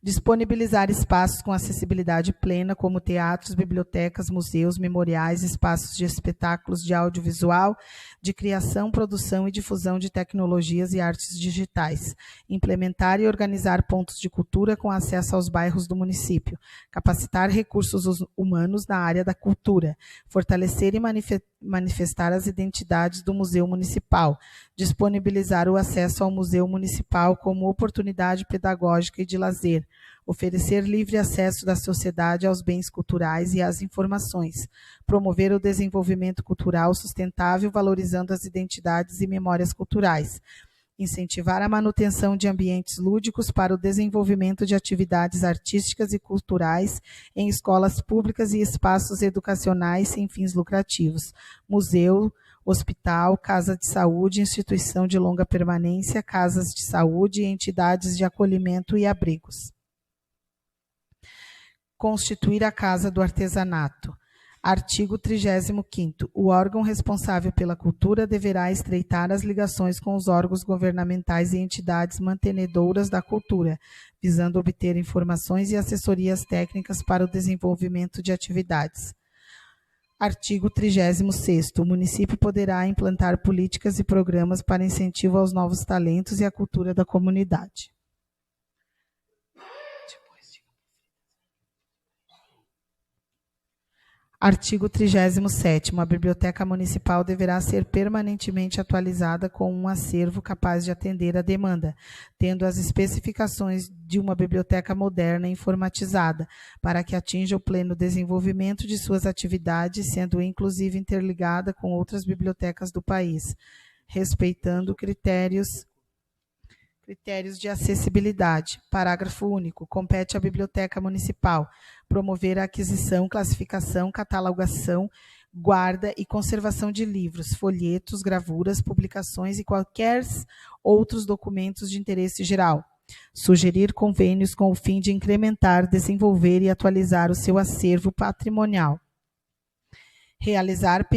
Disponibilizar espaços com acessibilidade plena, como teatros, bibliotecas, museus, memoriais, espaços de espetáculos de audiovisual, de criação, produção e difusão de tecnologias e artes digitais. Implementar e organizar pontos de cultura com acesso aos bairros do município. Capacitar recursos humanos na área da cultura. Fortalecer e manifestar as identidades do Museu Municipal. Disponibilizar o acesso ao Museu Municipal como oportunidade pedagógica e de lazer. Oferecer livre acesso da sociedade aos bens culturais e às informações. Promover o desenvolvimento cultural sustentável, valorizando as identidades e memórias culturais. Incentivar a manutenção de ambientes lúdicos para o desenvolvimento de atividades artísticas e culturais em escolas públicas e espaços educacionais sem fins lucrativos. Museu, hospital, casa de saúde, instituição de longa permanência, casas de saúde e entidades de acolhimento e abrigos. Constituir a Casa do Artesanato. Artigo 35º. O órgão responsável pela cultura deverá estreitar as ligações com os órgãos governamentais e entidades mantenedoras da cultura, visando obter informações e assessorias técnicas para o desenvolvimento de atividades. Artigo 36º. O município poderá implantar políticas e programas para incentivo aos novos talentos e à cultura da comunidade. Artigo 37º. A Biblioteca Municipal deverá ser permanentemente atualizada com um acervo capaz de atender à demanda, tendo as especificações de uma biblioteca moderna e informatizada, para que atinja o pleno desenvolvimento de suas atividades, sendo inclusive interligada com outras bibliotecas do país, respeitando critérios de acessibilidade. Parágrafo único. Compete à Biblioteca Municipal promover a aquisição, classificação, catalogação, guarda e conservação de livros, folhetos, gravuras, publicações e quaisquer outros documentos de interesse geral. Sugerir convênios com o fim de incrementar, desenvolver e atualizar o seu acervo patrimonial. Realizar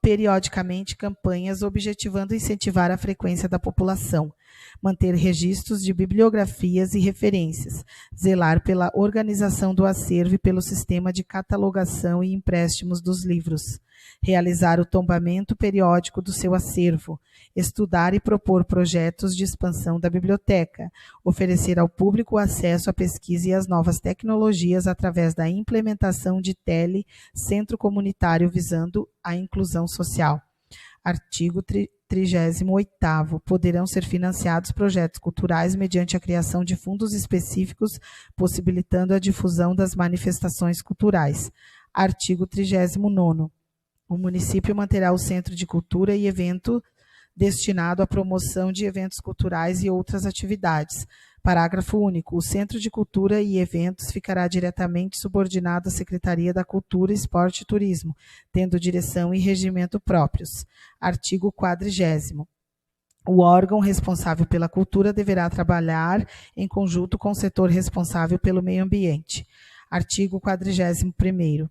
periodicamente campanhas objetivando incentivar a frequência da população. Manter registros de bibliografias e referências. Zelar pela organização do acervo e pelo sistema de catalogação e empréstimos dos livros. Realizar o tombamento periódico do seu acervo. Estudar e propor projetos de expansão da biblioteca. Oferecer ao público acesso à pesquisa e às novas tecnologias através da implementação de centro comunitário visando a inclusão social. Artigo 38º. Poderão ser financiados projetos culturais mediante a criação de fundos específicos, possibilitando a difusão das manifestações culturais. Artigo 39º. O município manterá o Centro de Cultura e Evento destinado à promoção de eventos culturais e outras atividades. Parágrafo único. O Centro de Cultura e Eventos ficará diretamente subordinado à Secretaria da Cultura, Esporte e Turismo, tendo direção e regimento próprios. Artigo 40º. O órgão responsável pela cultura deverá trabalhar em conjunto com o setor responsável pelo meio ambiente. Artigo 41º.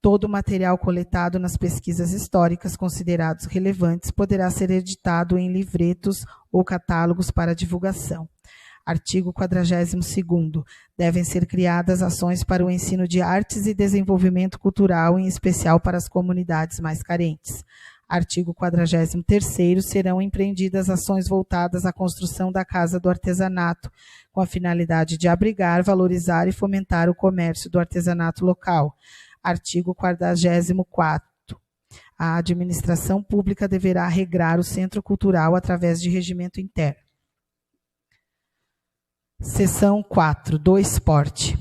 Todo o material coletado nas pesquisas históricas considerados relevantes poderá ser editado em livretos ou catálogos para divulgação. Artigo 42º. Devem ser criadas ações para o ensino de artes e desenvolvimento cultural, em especial para as comunidades mais carentes. Artigo 43º. Serão empreendidas ações voltadas à construção da Casa do Artesanato, com a finalidade de abrigar, valorizar e fomentar o comércio do artesanato local. Artigo 44º. A administração pública deverá regrar o centro cultural através de regimento interno. Seção 4. Do esporte.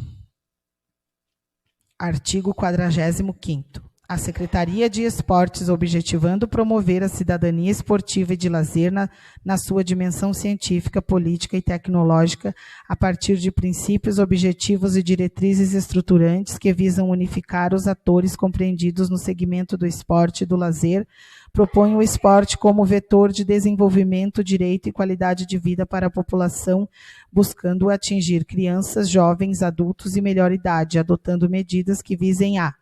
Artigo 45º. A Secretaria de Esportes, objetivando promover a cidadania esportiva e de lazer na sua dimensão científica, política e tecnológica, a partir de princípios, objetivos e diretrizes estruturantes que visam unificar os atores compreendidos no segmento do esporte e do lazer, propõe o esporte como vetor de desenvolvimento, direito e qualidade de vida para a população, buscando atingir crianças, jovens, adultos e melhor idade, adotando medidas que visem a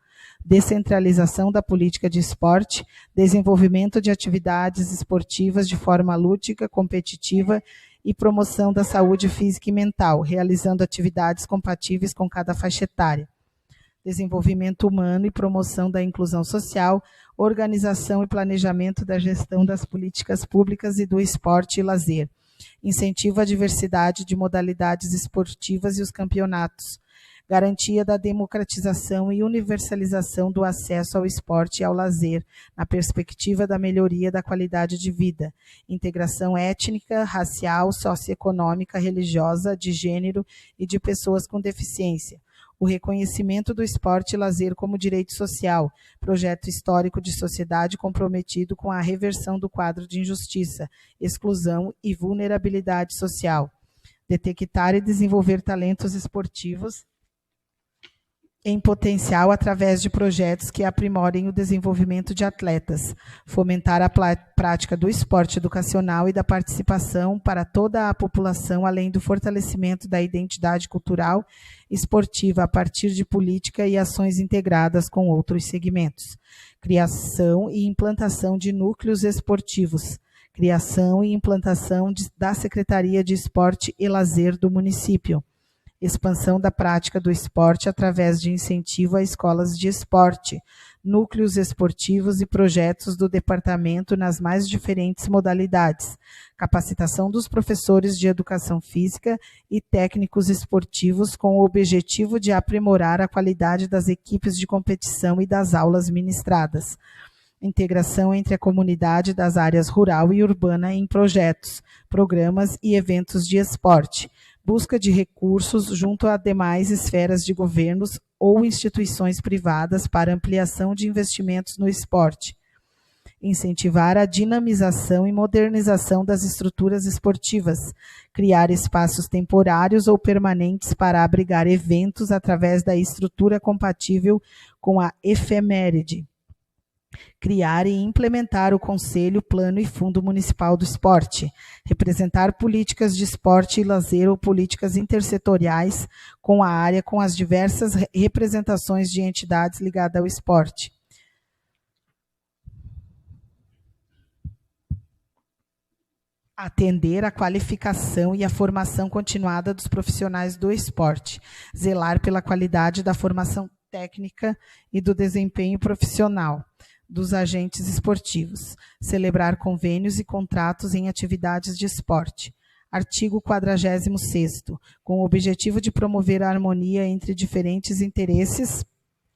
descentralização da política de esporte, desenvolvimento de atividades esportivas de forma lúdica, competitiva e promoção da saúde física e mental, realizando atividades compatíveis com cada faixa etária. Desenvolvimento humano e promoção da inclusão social, organização e planejamento da gestão das políticas públicas e do esporte e lazer. Incentivo à diversidade de modalidades esportivas e os campeonatos. Garantia da democratização e universalização do acesso ao esporte e ao lazer, na perspectiva da melhoria da qualidade de vida. Integração étnica, racial, socioeconômica, religiosa, de gênero e de pessoas com deficiência. O reconhecimento do esporte e lazer como direito social, projeto histórico de sociedade comprometido com a reversão do quadro de injustiça, exclusão e vulnerabilidade social. Detectar e desenvolver talentos esportivos em potencial através de projetos que aprimorem o desenvolvimento de atletas, fomentar a prática do esporte educacional e da participação para toda a população, além do fortalecimento da identidade cultural esportiva a partir de política e ações integradas com outros segmentos. Criação e implantação de núcleos esportivos. Criação e implantação da Secretaria de Esporte e Lazer do município. Expansão da prática do esporte através de incentivo a escolas de esporte, núcleos esportivos e projetos do departamento nas mais diferentes modalidades, capacitação dos professores de educação física e técnicos esportivos com o objetivo de aprimorar a qualidade das equipes de competição e das aulas ministradas. Integração entre a comunidade das áreas rural e urbana em projetos, programas e eventos de esporte. Busca de recursos junto a demais esferas de governos ou instituições privadas para ampliação de investimentos no esporte. Incentivar a dinamização e modernização das estruturas esportivas. Criar espaços temporários ou permanentes para abrigar eventos através da estrutura compatível com a efeméride. Criar e implementar o Conselho, Plano e Fundo Municipal do Esporte. Representar políticas de esporte e lazer ou políticas intersetoriais com a área, com as diversas representações de entidades ligadas ao esporte. Atender a qualificação e a formação continuada dos profissionais do esporte. Zelar pela qualidade da formação técnica e do desempenho profissional dos agentes esportivos. Celebrar convênios e contratos em atividades de esporte. Artigo 46º, com o objetivo de promover a harmonia entre diferentes interesses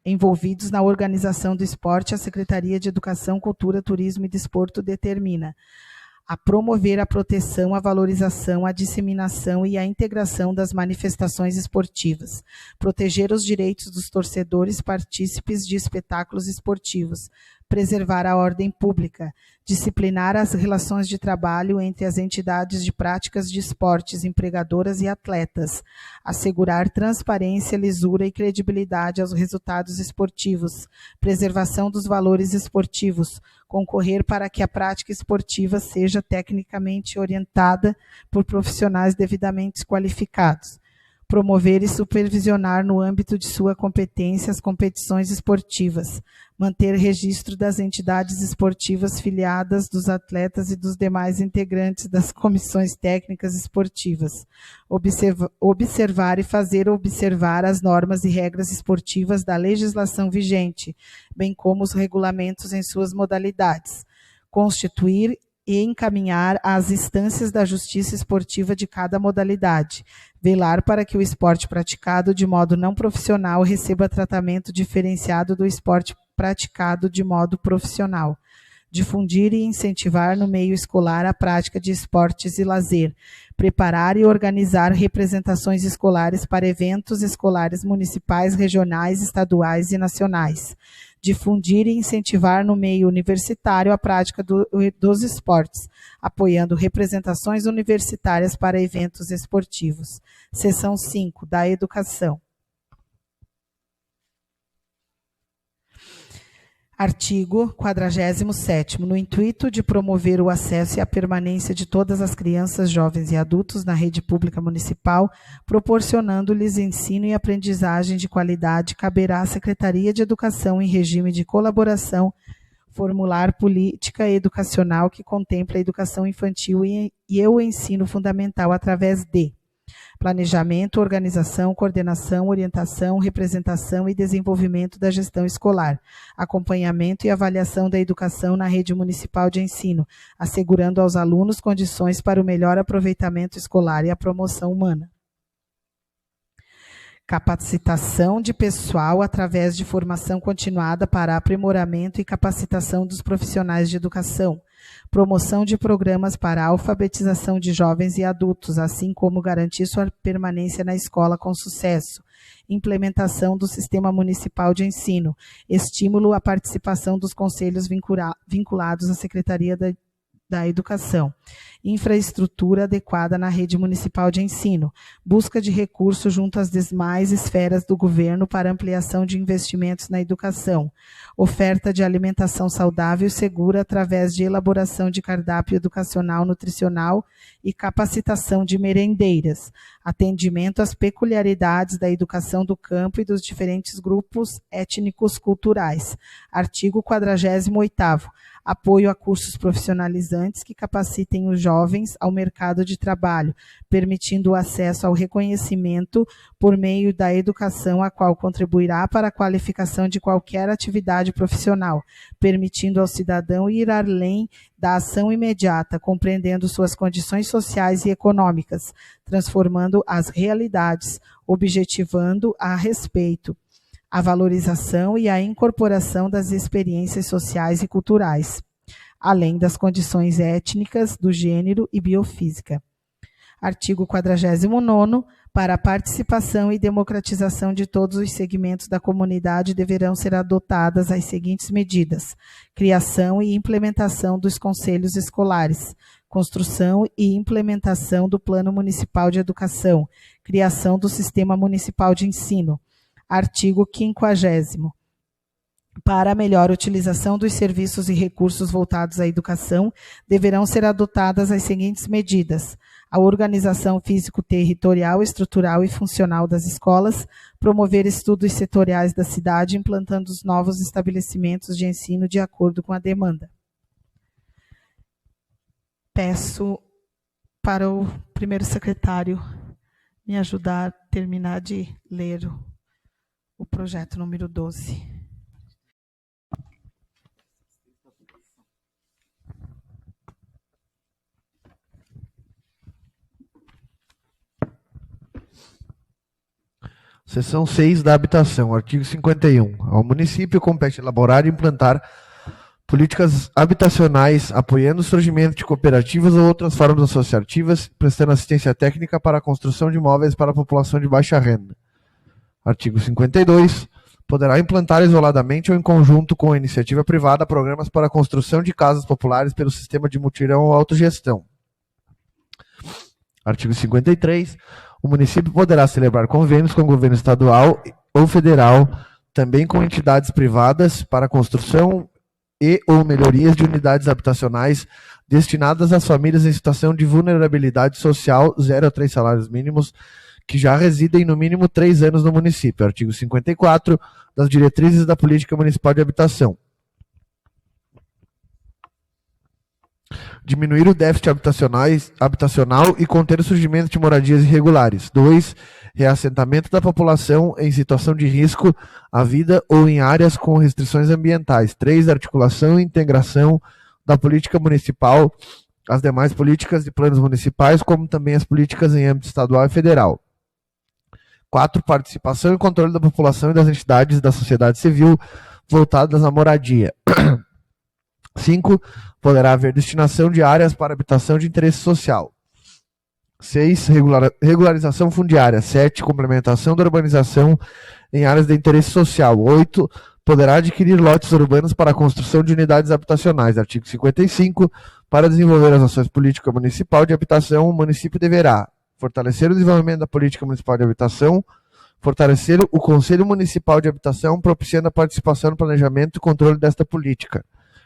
envolvidos na organização do esporte, a Secretaria de Educação, Cultura, Turismo e Desporto determina a promover a proteção, a valorização, a disseminação e a integração das manifestações esportivas, proteger os direitos dos torcedores partícipes de espetáculos esportivos, preservar a ordem pública, disciplinar as relações de trabalho entre as entidades de práticas de esportes, empregadoras e atletas, assegurar transparência, lisura e credibilidade aos resultados esportivos, preservação dos valores esportivos, concorrer para que a prática esportiva seja tecnicamente orientada por profissionais devidamente qualificados, promover e supervisionar no âmbito de sua competência as competições esportivas, manter registro das entidades esportivas filiadas, dos atletas e dos demais integrantes das comissões técnicas esportivas, observar e fazer observar as normas e regras esportivas da legislação vigente, bem como os regulamentos em suas modalidades, constituir e encaminhar às instâncias da justiça esportiva de cada modalidade, velar para que o esporte praticado de modo não profissional receba tratamento diferenciado do esporte praticado de modo profissional, difundir e incentivar no meio escolar a prática de esportes e lazer, preparar e organizar representações escolares para eventos escolares municipais, regionais, estaduais e nacionais, difundir e incentivar no meio universitário a prática dos esportes, apoiando representações universitárias para eventos esportivos. Seção 5, da Educação. Artigo 47º. No intuito de promover o acesso e a permanência de todas as crianças, jovens e adultos na rede pública municipal, proporcionando-lhes ensino e aprendizagem de qualidade, caberá à Secretaria de Educação, em regime de colaboração, formular política educacional que contemple a educação infantil e o ensino fundamental através de planejamento, organização, coordenação, orientação, representação e desenvolvimento da gestão escolar, acompanhamento e avaliação da educação na rede municipal de ensino, assegurando aos alunos condições para o melhor aproveitamento escolar e a promoção humana. Capacitação de pessoal através de formação continuada para aprimoramento e capacitação dos profissionais de educação, promoção de programas para a alfabetização de jovens e adultos, assim como garantir sua permanência na escola com sucesso, implementação do Sistema Municipal de Ensino, estímulo à participação dos conselhos vinculados à Secretaria da Educação, infraestrutura adequada na rede municipal de ensino, busca de recursos junto às demais esferas do governo para ampliação de investimentos na educação, oferta de alimentação saudável e segura através de elaboração de cardápio educacional nutricional e capacitação de merendeiras, atendimento às peculiaridades da educação do campo e dos diferentes grupos étnicos culturais. Artigo 48º. Apoio a cursos profissionalizantes que capacitem os jovens ao mercado de trabalho, permitindo o acesso ao reconhecimento por meio da educação, a qual contribuirá para a qualificação de qualquer atividade profissional, permitindo ao cidadão ir além da ação imediata, compreendendo suas condições sociais e econômicas, transformando as realidades, objetivando a respeito, a valorização e a incorporação das experiências sociais e culturais, além das condições étnicas, do gênero e biofísica. Artigo 49º. Para a participação e democratização de todos os segmentos da comunidade deverão ser adotadas as seguintes medidas: criação e implementação dos conselhos escolares, construção e implementação do Plano Municipal de Educação, criação do Sistema Municipal de Ensino. Artigo 50º. Para a melhor utilização dos serviços e recursos voltados à educação, deverão ser adotadas as seguintes medidas: a organização físico-territorial, estrutural e funcional das escolas, promover estudos setoriais da cidade, implantando os novos estabelecimentos de ensino de acordo com a demanda. Peço para o primeiro secretário me ajudar a terminar de ler o projeto número 12. Seção 6 da habitação, artigo 51. Ao município compete elaborar e implantar políticas habitacionais, apoiando o surgimento de cooperativas ou outras formas associativas, prestando assistência técnica para a construção de imóveis para a população de baixa renda. Artigo 52. Poderá implantar isoladamente ou em conjunto com a iniciativa privada programas para a construção de casas populares pelo sistema de mutirão ou autogestão. Artigo 53. O município poderá celebrar convênios com o governo estadual ou federal, também com entidades privadas, para a construção e ou melhorias de unidades habitacionais destinadas às famílias em situação de vulnerabilidade social 0 a 3 salários mínimos, que já residem no mínimo 3 anos no município. Artigo 54 das diretrizes da Política Municipal de Habitação. Diminuir o déficit habitacional e conter o surgimento de moradias irregulares. 2. Reassentamento da população em situação de risco à vida ou em áreas com restrições ambientais. 3. Articulação e integração da política municipal, as demais políticas e planos municipais, como também as políticas em âmbito estadual e federal. 4. Participação e controle da população e das entidades da sociedade civil voltadas à moradia. 5. Poderá haver destinação de áreas para habitação de interesse social. 6. Regularização fundiária. 7. Complementação da urbanização em áreas de interesse social. 8. Poderá adquirir lotes urbanos para a construção de unidades habitacionais. Artigo 55. Para desenvolver as ações políticas municipal de habitação, o município deverá fortalecer o desenvolvimento da política municipal de habitação, fortalecer o Conselho Municipal de Habitação, propiciando a participação no planejamento e controle desta política.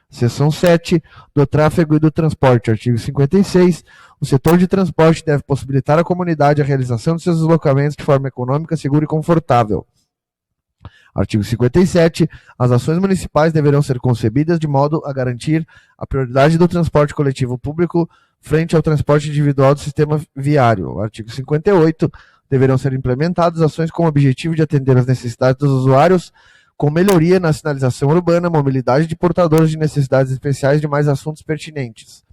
Seção 7, do tráfego e do transporte. Artigo 56. O setor de transporte deve possibilitar à comunidade a realização de seus deslocamentos de forma econômica, segura e confortável. Artigo 57. As ações municipais deverão ser concebidas de modo a garantir a prioridade do transporte coletivo público frente ao transporte individual do sistema viário. Artigo 58. Deverão ser implementadas ações com o objetivo de atender às necessidades dos usuários, com melhoria na sinalização urbana, mobilidade de portadores de necessidades especiais e demais assuntos pertinentes.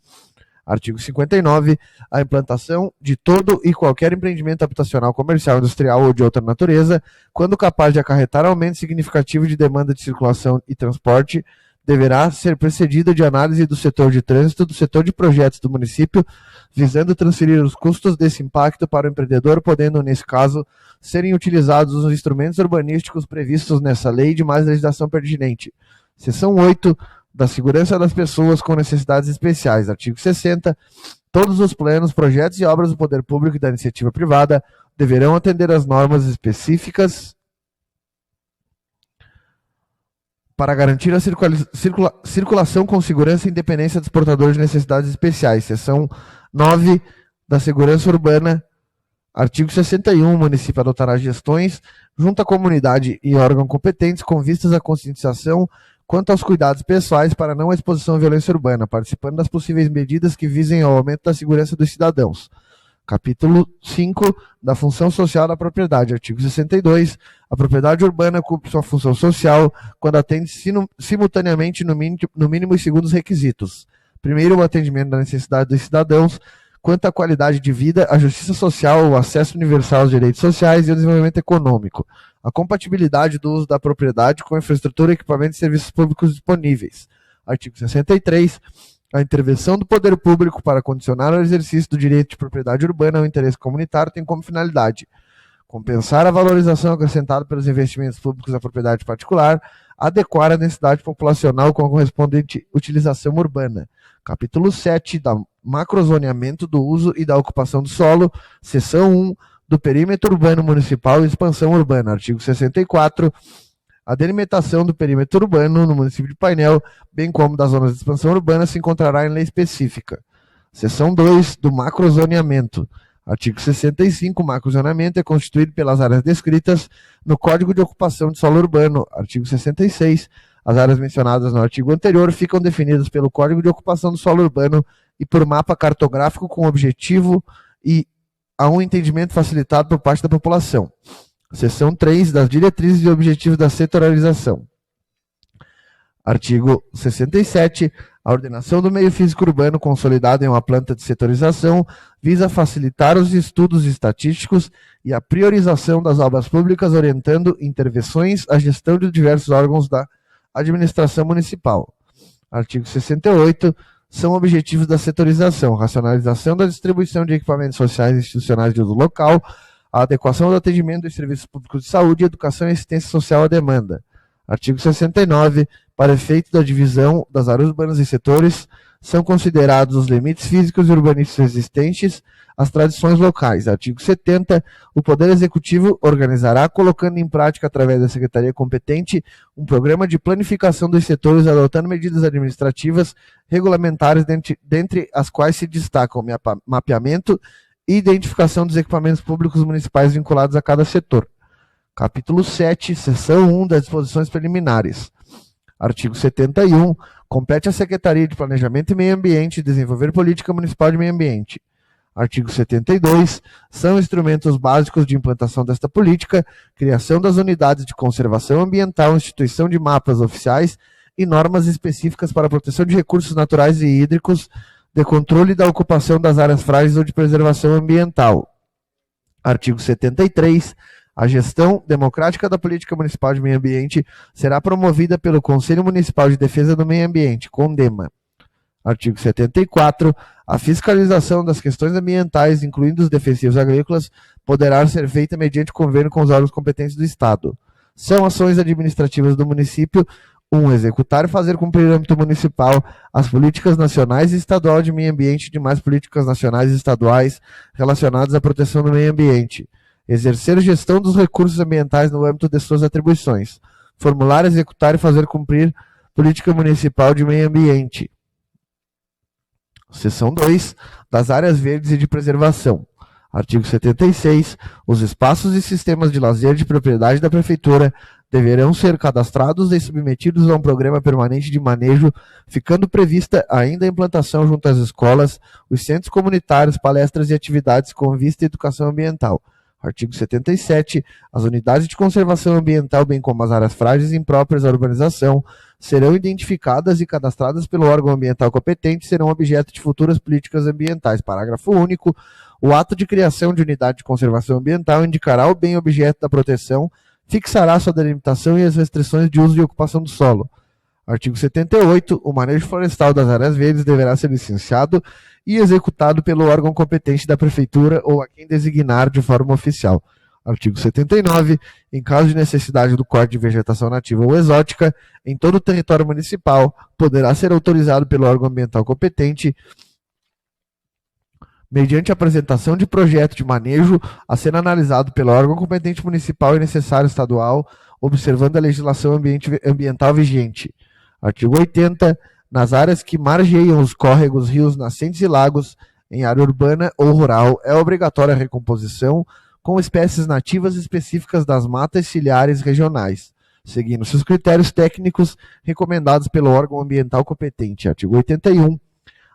Artigo 59. A implantação de todo e qualquer empreendimento habitacional, comercial, industrial ou de outra natureza, quando capaz de acarretar aumento significativo de demanda de circulação e transporte, deverá ser precedida de análise do setor de trânsito, do setor de projetos do município, visando transferir os custos desse impacto para o empreendedor, podendo, nesse caso, serem utilizados os instrumentos urbanísticos previstos nessa lei e de mais legislação pertinente. Seção 8, da segurança das pessoas com necessidades especiais. Artigo 60. Todos os planos, projetos e obras do poder público e da iniciativa privada deverão atender às normas específicas para garantir a circulação com segurança e independência dos portadores de necessidades especiais. Seção 9, da segurança urbana. Artigo 61. O município adotará gestões junto à comunidade e órgãos competentes com vistas à conscientização quanto aos cuidados pessoais para não exposição à violência urbana, participando das possíveis medidas que visem ao aumento da segurança dos cidadãos. Capítulo 5, da função social da propriedade. Artigo 62. A propriedade urbana cumpre sua função social quando atende simultaneamente, no mínimo, os seguintes requisitos. Primeiro, o atendimento da necessidade dos cidadãos quanto à qualidade de vida, a justiça social, o acesso universal aos direitos sociais e o desenvolvimento econômico. A compatibilidade do uso da propriedade com a infraestrutura, equipamentos e serviços públicos disponíveis. Artigo 63. A intervenção do poder público para condicionar o exercício do direito de propriedade urbana ao interesse comunitário tem como finalidade compensar a valorização acrescentada pelos investimentos públicos à propriedade particular, adequar a necessidade populacional com a correspondente utilização urbana. Capítulo 7, da macrozoneamento do uso e da ocupação do solo, seção 1, do perímetro urbano municipal e expansão urbana. Artigo 64. A delimitação do perímetro urbano no município de Painel, bem como das zonas de expansão urbana, se encontrará em lei específica. Seção 2 do macrozoneamento. Artigo 65, o macrozoneamento é constituído pelas áreas descritas no Código de Ocupação de Solo Urbano. Artigo 66, as áreas mencionadas no artigo anterior ficam definidas pelo Código de Ocupação do Solo Urbano e por mapa cartográfico com objetivo e a um entendimento facilitado por parte da população. Seção 3 das diretrizes e objetivos da setorialização. Artigo 67. A ordenação do meio físico urbano consolidado em uma planta de setorização visa facilitar os estudos estatísticos e a priorização das obras públicas, orientando intervenções à gestão de diversos órgãos da administração municipal. Artigo 68. São objetivos da setorização: racionalização da distribuição de equipamentos sociais e institucionais de uso local, a adequação do atendimento dos serviços públicos de saúde, educação e assistência social à demanda. Artigo 69. Para efeito da divisão das áreas urbanas em setores, são considerados os limites físicos e urbanísticos existentes, as tradições locais. Artigo 70. O Poder Executivo organizará, colocando em prática, através da Secretaria competente, um programa de planificação dos setores, adotando medidas administrativas regulamentares, dentre as quais se destacam o mapeamento e identificação dos equipamentos públicos municipais vinculados a cada setor. Capítulo 7, seção 1 das disposições preliminares. Artigo 71. Compete à Secretaria de Planejamento e Meio Ambiente desenvolver política municipal de meio ambiente. Artigo 72. São instrumentos básicos de implantação desta política: criação das unidades de conservação ambiental, instituição de mapas oficiais e normas específicas para a proteção de recursos naturais e hídricos, de controle da ocupação das áreas frágeis ou de preservação ambiental. Artigo 73. A gestão democrática da política municipal de meio ambiente será promovida pelo Conselho Municipal de Defesa do Meio Ambiente, CONDEMA. Artigo 74. A fiscalização das questões ambientais, incluindo os defensivos agrícolas, poderá ser feita mediante convênio com os órgãos competentes do Estado. São ações administrativas do município: 1. Executar e fazer cumprir no âmbito municipal as políticas nacionais e estadual de meio ambiente e demais políticas nacionais e estaduais relacionadas à proteção do meio ambiente. Exercer gestão dos recursos ambientais no âmbito de suas atribuições. Formular, executar e fazer cumprir política municipal de meio ambiente. Seção 2. Das áreas verdes e de preservação. Artigo 76. Os espaços e sistemas de lazer de propriedade da Prefeitura deverão ser cadastrados e submetidos a um programa permanente de manejo, ficando prevista ainda a implantação junto às escolas, os centros comunitários, palestras e atividades com vista à educação ambiental. Artigo 77. As unidades de conservação ambiental, bem como as áreas frágeis impróprias à urbanização, serão identificadas e cadastradas pelo órgão ambiental competente e serão objeto de futuras políticas ambientais. Parágrafo único. O ato de criação de unidade de conservação ambiental indicará o bem objeto da proteção, fixará sua delimitação e as restrições de uso e ocupação do solo. Artigo 78. O manejo florestal das áreas verdes deverá ser licenciado e executado pelo órgão competente da Prefeitura ou a quem designar de forma oficial. Artigo 79. Em caso de necessidade do corte de vegetação nativa ou exótica, em todo o território municipal, poderá ser autorizado pelo órgão ambiental competente, mediante apresentação de projeto de manejo a ser analisado pelo órgão competente municipal e necessário estadual, observando a legislação ambiental vigente. Artigo 80. Nas áreas que margeiam os córregos, rios, nascentes e lagos, em área urbana ou rural, é obrigatória a recomposição com espécies nativas específicas das matas ciliares regionais, seguindo seus critérios técnicos recomendados pelo órgão ambiental competente. Artigo 81.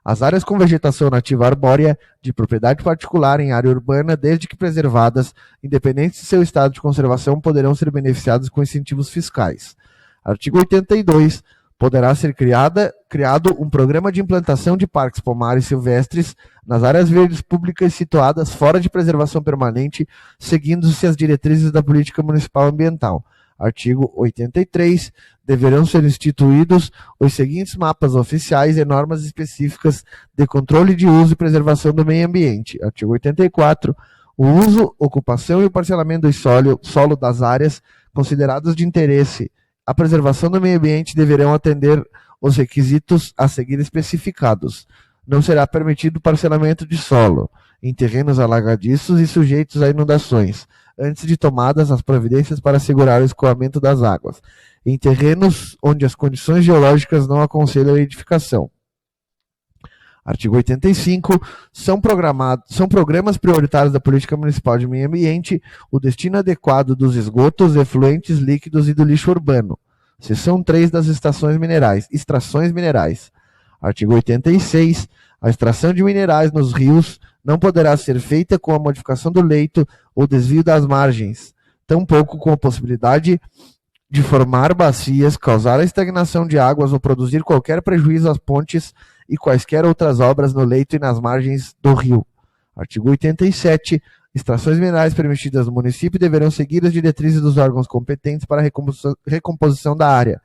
As áreas com vegetação nativa arbórea de propriedade particular em área urbana, desde que preservadas, independente de seu estado de conservação, poderão ser beneficiadas com incentivos fiscais. Artigo 82. Poderá ser criado um programa de implantação de parques pomares silvestres nas áreas verdes públicas situadas fora de preservação permanente, seguindo-se as diretrizes da política municipal ambiental. Artigo 83. Deverão ser instituídos os seguintes mapas oficiais e normas específicas de controle de uso e preservação do meio ambiente. Artigo 84. O uso, ocupação e o parcelamento do solo das áreas consideradas de interesse à preservação do meio ambiente deverão atender os requisitos a seguir especificados. Não será permitido parcelamento de solo em terrenos alagadiços e sujeitos a inundações, antes de tomadas as providências para assegurar o escoamento das águas, em terrenos onde as condições geológicas não aconselham a edificação. Artigo 85. São programas prioritários da Política Municipal de Meio Ambiente o destino adequado dos esgotos, efluentes líquidos e do lixo urbano. Seção 3 das extrações minerais. Artigo 86. A extração de minerais nos rios não poderá ser feita com a modificação do leito ou desvio das margens, tampouco com a possibilidade de formar bacias, causar a estagnação de águas ou produzir qualquer prejuízo às pontes e quaisquer outras obras no leito e nas margens do rio. Artigo 87. Extrações minerais permitidas no município deverão seguir as diretrizes dos órgãos competentes para a recomposição da área.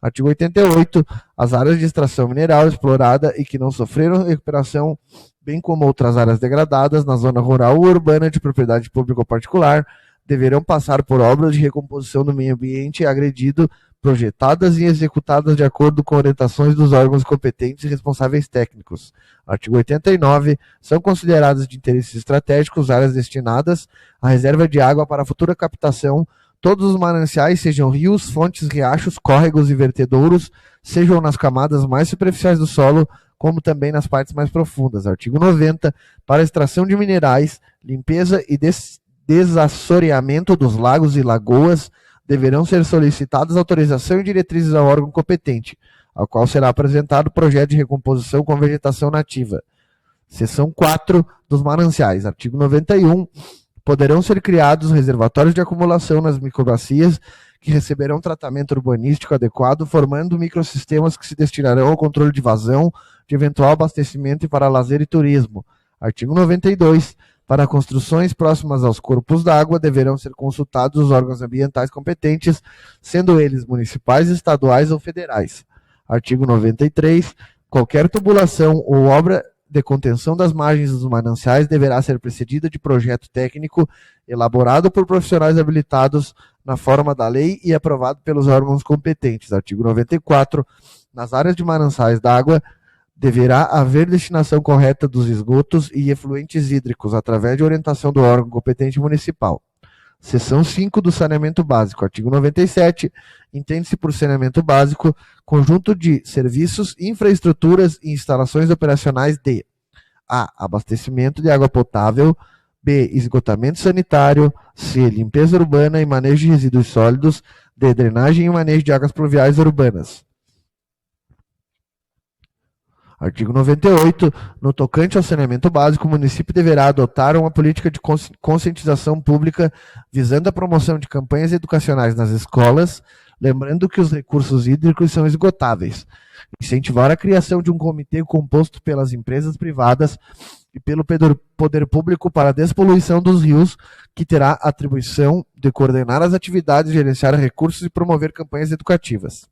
Artigo 88. As áreas de extração mineral explorada e que não sofreram recuperação, bem como outras áreas degradadas na zona rural ou urbana de propriedade pública ou particular, deverão passar por obras de recomposição do meio ambiente agredido, projetadas e executadas de acordo com orientações dos órgãos competentes e responsáveis técnicos. Artigo 89. São consideradas de interesses estratégicos áreas destinadas à reserva de água para futura captação, todos os mananciais, sejam rios, fontes, riachos, córregos e vertedouros, sejam nas camadas mais superficiais do solo, como também nas partes mais profundas. Artigo 90. Para a extração de minerais, limpeza e desassoreamento dos lagos e lagoas, deverão ser solicitadas autorização e diretrizes ao órgão competente, ao qual será apresentado o projeto de recomposição com vegetação nativa. Seção 4 dos mananciais. Artigo 91. Poderão ser criados reservatórios de acumulação nas microbacias que receberão tratamento urbanístico adequado, formando microsistemas que se destinarão ao controle de vazão, de eventual abastecimento e para lazer e turismo. Artigo 92. Para construções próximas aos corpos d'água, deverão ser consultados os órgãos ambientais competentes, sendo eles municipais, estaduais ou federais. Artigo 93. Qualquer tubulação ou obra de contenção das margens dos mananciais deverá ser precedida de projeto técnico elaborado por profissionais habilitados na forma da lei e aprovado pelos órgãos competentes. Artigo 94. Nas áreas de mananciais d'água, deverá haver destinação correta dos esgotos e efluentes hídricos, através de orientação do órgão competente municipal. Seção 5 do saneamento básico. Artigo 97. Entende-se por saneamento básico conjunto de serviços, infraestruturas e instalações operacionais de a. Abastecimento de água potável, b. Esgotamento sanitário, c. Limpeza urbana e manejo de resíduos sólidos, d. Drenagem e manejo de águas pluviais urbanas. Artigo 98. No tocante ao saneamento básico, o município deverá adotar uma política de conscientização pública visando a promoção de campanhas educacionais nas escolas, lembrando que os recursos hídricos são esgotáveis. Incentivar a criação de um comitê composto pelas empresas privadas e pelo poder público para a despoluição dos rios, que terá a atribuição de coordenar as atividades, gerenciar recursos e promover campanhas educativas.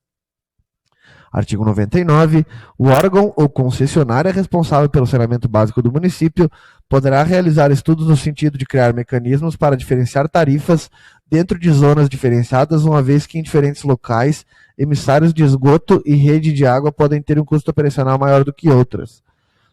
Artigo 99. O órgão ou concessionária responsável pelo saneamento básico do município poderá realizar estudos no sentido de criar mecanismos para diferenciar tarifas dentro de zonas diferenciadas, uma vez que em diferentes locais, emissários de esgoto e rede de água podem ter um custo operacional maior do que outras.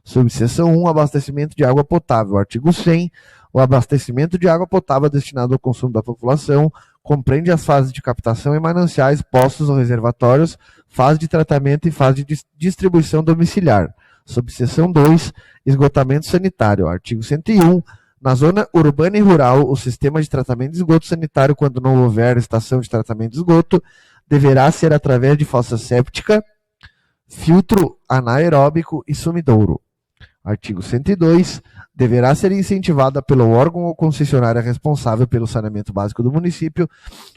Subseção 1. Abastecimento de água potável. Artigo 100. O abastecimento de água potável destinado ao consumo da população compreende as fases de captação em mananciais, poços ou reservatórios, fase de tratamento e fase de distribuição domiciliar. Subseção 2. Esgotamento sanitário. Artigo 101. Na zona urbana e rural, o sistema de tratamento de esgoto sanitário, quando não houver estação de tratamento de esgoto, deverá ser através de fossa séptica, filtro anaeróbico e sumidouro. Artigo 102. Deverá ser incentivada pelo órgão ou concessionária responsável pelo saneamento básico do município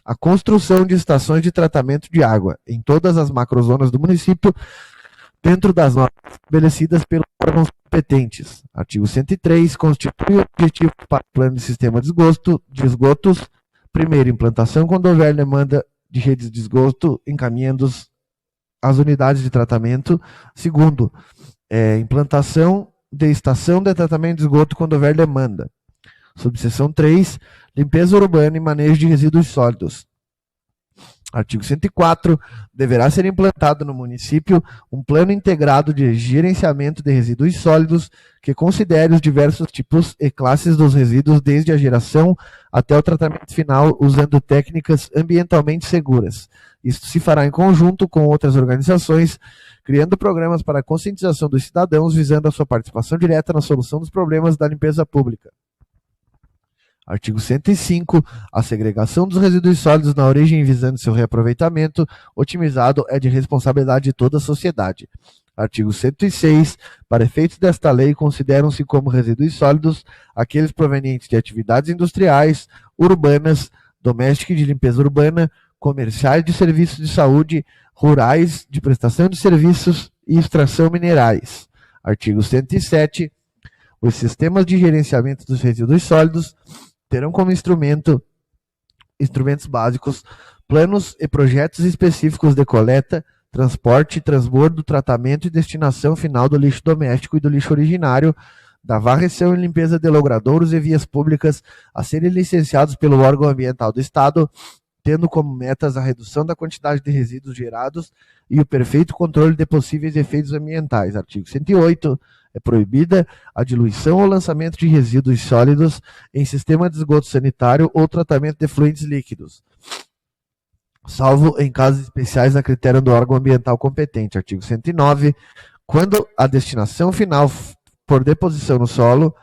a construção de estações de tratamento de água em todas as macrozonas do município, dentro das normas estabelecidas pelos órgãos competentes. Artigo 103. Constitui o objetivo para o plano de sistema de esgotos. Primeiro, implantação quando houver demanda de redes de esgoto, encaminhando as unidades de tratamento. Segundo, implantação de estação de tratamento de esgoto quando houver demanda. Subseção 3. Limpeza urbana e manejo de resíduos sólidos. Artigo 104. Deverá ser implantado no município um plano integrado de gerenciamento de resíduos sólidos que considere os diversos tipos e classes dos resíduos desde a geração até o tratamento final, usando técnicas ambientalmente seguras. Isto se fará em conjunto com outras organizações, criando programas para a conscientização dos cidadãos, visando a sua participação direta na solução dos problemas da limpeza pública. Artigo 105. A segregação dos resíduos sólidos na origem visando seu reaproveitamento otimizado é de responsabilidade de toda a sociedade. Artigo 106. Para efeitos desta lei, consideram-se como resíduos sólidos aqueles provenientes de atividades industriais, urbanas, domésticas de limpeza urbana, comerciais de serviços de saúde, rurais, de prestação de serviços e extração minerais. Artigo 107. Os sistemas de gerenciamento dos resíduos sólidos terão como instrumentos básicos planos e projetos específicos de coleta, transporte, transbordo, tratamento e destinação final do lixo doméstico e do lixo originário, da varreção e limpeza de logradouros e vias públicas a serem licenciados pelo órgão ambiental do Estado, tendo como metas a redução da quantidade de resíduos gerados e o perfeito controle de possíveis efeitos ambientais. Artigo 108. É proibida a diluição ou lançamento de resíduos sólidos em sistema de esgoto sanitário ou tratamento de fluidos líquidos, salvo em casos especiais a critério do órgão ambiental competente. Artigo 109. Quando a destinação final for deposição no solo,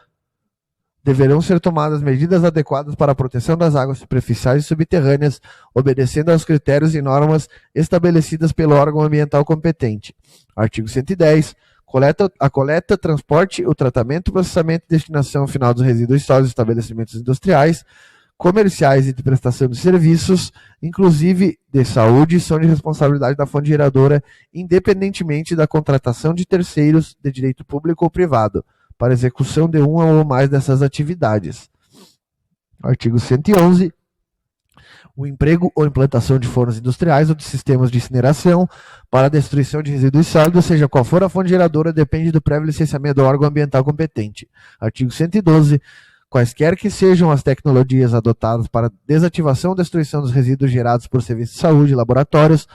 deverão ser tomadas medidas adequadas para a proteção das águas superficiais e subterrâneas, obedecendo aos critérios e normas estabelecidas pelo órgão ambiental competente. Artigo 110. A coleta, transporte, o tratamento, o processamento e destinação final dos resíduos sólidos em estabelecimentos industriais, comerciais e de prestação de serviços, inclusive de saúde, são de responsabilidade da fonte geradora, independentemente da contratação de terceiros de direito público ou privado, para execução de uma ou mais dessas atividades. Artigo 111. O emprego ou implantação de fornos industriais ou de sistemas de incineração para a destruição de resíduos sólidos, seja qual for a fonte geradora, depende do prévio licenciamento do órgão ambiental competente. Artigo 112. Quaisquer que sejam as tecnologias adotadas para desativação ou destruição dos resíduos gerados por serviços de saúde e laboratórios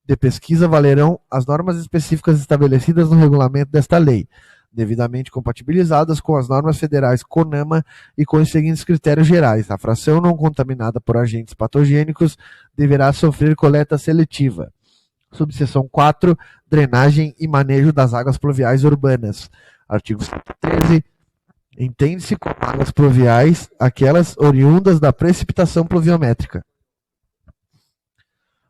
de pesquisa valerão as normas específicas estabelecidas no regulamento desta lei, devidamente compatibilizadas com as normas federais CONAMA e com os seguintes critérios gerais. A fração não contaminada por agentes patogênicos deverá sofrer coleta seletiva. Subseção 4. Drenagem e manejo das águas pluviais urbanas. Artigo 113. Entende-se como águas pluviais aquelas oriundas da precipitação pluviométrica.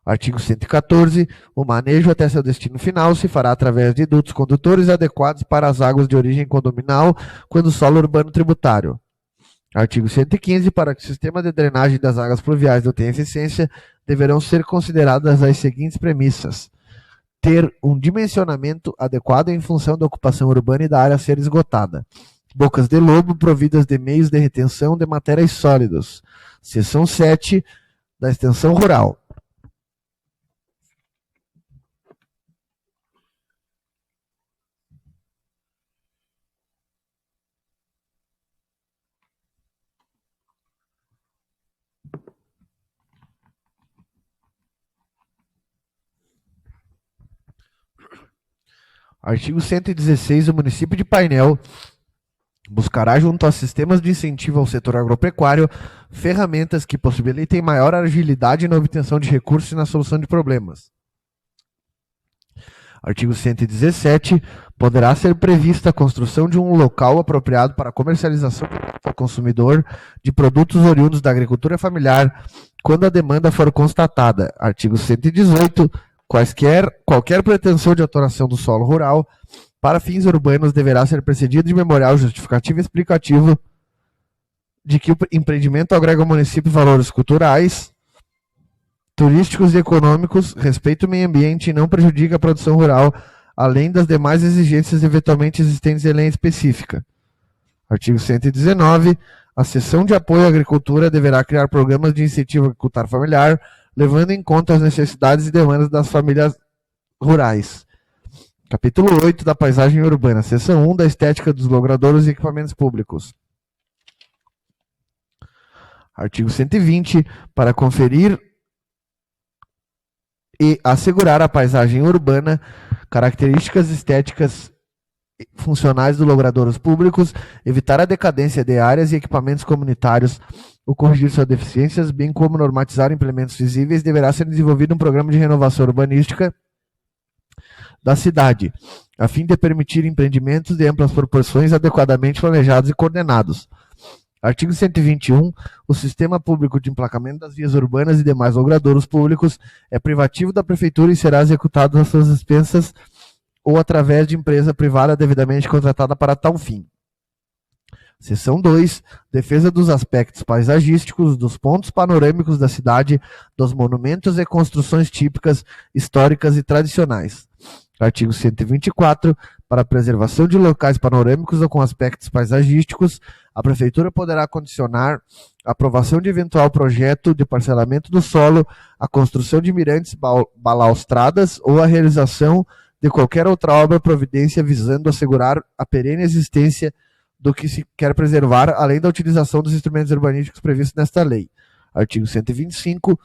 Artigo 114. O manejo até seu destino final se fará através de dutos condutores adequados para as águas de origem condominal quando o solo urbano tributário. Artigo 115. Para que o sistema de drenagem das águas pluviais não tenha eficiência, deverão ser consideradas as seguintes premissas: ter um dimensionamento adequado em função da ocupação urbana e da área a ser esgotada. Bocas de lobo providas de meios de retenção de matérias sólidas. Seção 7 da extensão rural. Artigo 116. O município de Painel buscará, junto a sistemas de incentivo ao setor agropecuário, ferramentas que possibilitem maior agilidade na obtenção de recursos e na solução de problemas. Artigo 117. Poderá ser prevista a construção de um local apropriado para a comercialização ao consumidor de produtos oriundos da agricultura familiar, quando a demanda for constatada. Artigo 118. Qualquer pretensão de autoração do solo rural para fins urbanos deverá ser precedido de memorial justificativo e explicativo de que o empreendimento agrega ao município valores culturais, turísticos e econômicos, respeita o meio ambiente e não prejudica a produção rural, além das demais exigências eventualmente existentes em lei específica. Artigo 119. A seção de apoio à agricultura deverá criar programas de incentivo agricultor familiar, levando em conta as necessidades e demandas das famílias rurais. Capítulo 8 da paisagem urbana. Seção 1 da estética dos logradouros e equipamentos públicos. Artigo 120. Para conferir e assegurar a paisagem urbana, características estéticas funcionais dos logradouros públicos, evitar a decadência de áreas e equipamentos comunitários, ou corrigir suas deficiências, bem como normatizar implementos visíveis, deverá ser desenvolvido um programa de renovação urbanística da cidade, a fim de permitir empreendimentos de amplas proporções adequadamente planejados e coordenados. Artigo 121. O sistema público de emplacamento das vias urbanas e demais logradouros públicos é privativo da Prefeitura e será executado às suas expensas ou através de empresa privada devidamente contratada para tal fim. Seção 2. Defesa dos aspectos paisagísticos, dos pontos panorâmicos da cidade, dos monumentos e construções típicas, históricas e tradicionais. Artigo 124. Para a preservação de locais panorâmicos ou com aspectos paisagísticos, a Prefeitura poderá condicionar a aprovação de eventual projeto de parcelamento do solo, a construção de mirantes balaustradas ou a realização de qualquer outra obra ou providência visando assegurar a perene existência do que se quer preservar, além da utilização dos instrumentos urbanísticos previstos nesta lei. Artigo 125.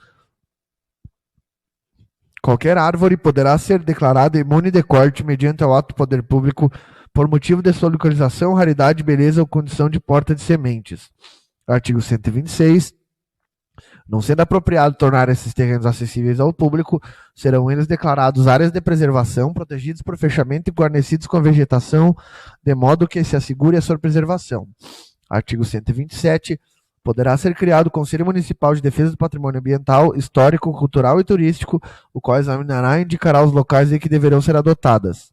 Qualquer árvore poderá ser declarada imune de corte mediante o ato do poder público por motivo de sua localização, raridade, beleza ou condição de porta de sementes. Artigo 126. Não sendo apropriado tornar esses terrenos acessíveis ao público, serão eles declarados áreas de preservação, protegidos por fechamento e guarnecidos com vegetação, de modo que se assegure a sua preservação. Artigo 127. Poderá ser criado o Conselho Municipal de Defesa do Patrimônio Ambiental, Histórico, Cultural e Turístico, o qual examinará e indicará os locais em que deverão ser adotadas,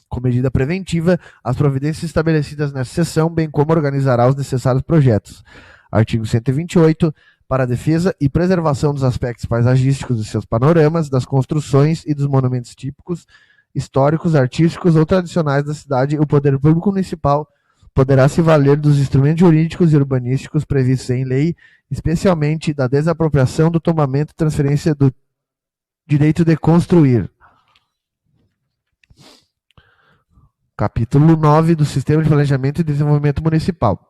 com medida preventiva, as providências estabelecidas nesta seção, bem como organizará os necessários projetos. Artigo 128. Para a defesa e preservação dos aspectos paisagísticos de seus panoramas, das construções e dos monumentos típicos, históricos, artísticos ou tradicionais da cidade, o Poder Público Municipal poderá se valer dos instrumentos jurídicos e urbanísticos previstos em lei, especialmente da desapropriação, do tombamento e transferência do direito de construir. Capítulo 9 do Sistema de Planejamento e Desenvolvimento Municipal.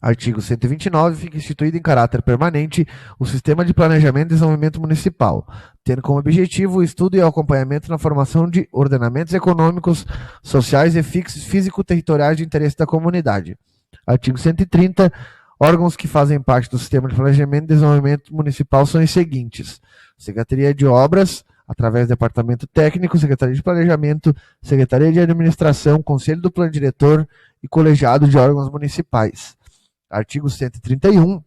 Artigo 129. Fica instituído em caráter permanente o Sistema de Planejamento e Desenvolvimento Municipal, tendo como objetivo o estudo e o acompanhamento na formação de ordenamentos econômicos, sociais e físico-territoriais de interesse da comunidade. Artigo 130. Órgãos que fazem parte do Sistema de Planejamento e Desenvolvimento Municipal são os seguintes: Secretaria de Obras, através do Departamento Técnico, Secretaria de Planejamento, Secretaria de Administração, Conselho do Plano Diretor e Colegiado de Órgãos Municipais. Artigo 131.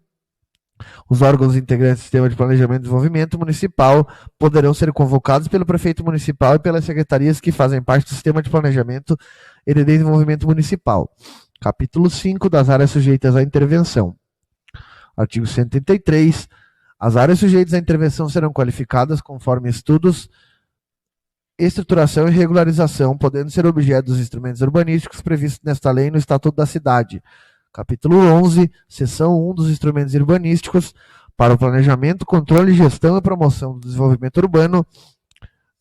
Os órgãos integrantes do Sistema de Planejamento e Desenvolvimento Municipal poderão ser convocados pelo Prefeito Municipal e pelas secretarias que fazem parte do Sistema de Planejamento e de Desenvolvimento Municipal. Capítulo 5 das áreas sujeitas à intervenção. Artigo 133. As áreas sujeitas à intervenção serão qualificadas conforme estudos, estruturação e regularização, podendo ser objeto dos instrumentos urbanísticos previstos nesta lei e no Estatuto da Cidade. Capítulo 11, seção 1 dos instrumentos urbanísticos. Para o planejamento, controle, gestão e promoção do desenvolvimento urbano,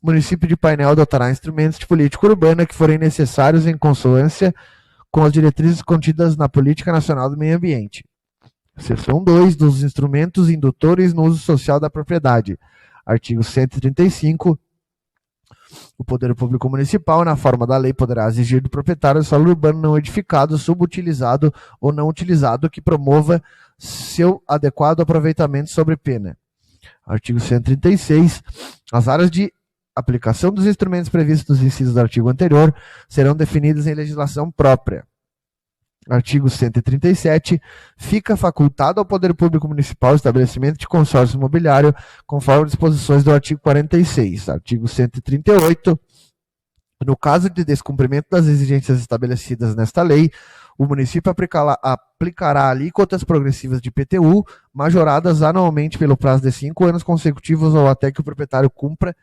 o município de Painel adotará instrumentos de política urbana que forem necessários em consonância com as diretrizes contidas na Política Nacional do Meio Ambiente. Seção 2 dos instrumentos indutores no uso social da propriedade. Artigo 135. O Poder Público Municipal, na forma da lei, poderá exigir do proprietário do solo urbano não edificado, subutilizado ou não utilizado que promova seu adequado aproveitamento sobre pena. Artigo 136. As áreas de aplicação dos instrumentos previstos nos incisos do artigo anterior serão definidas em legislação própria. Artigo 137. Fica facultado ao Poder Público Municipal o estabelecimento de consórcio imobiliário conforme disposições do artigo 46. Artigo 138. No caso de descumprimento das exigências estabelecidas nesta lei, o município aplicará alíquotas progressivas de IPTU, majoradas anualmente pelo prazo de 5 anos consecutivos ou até que o proprietário cumpra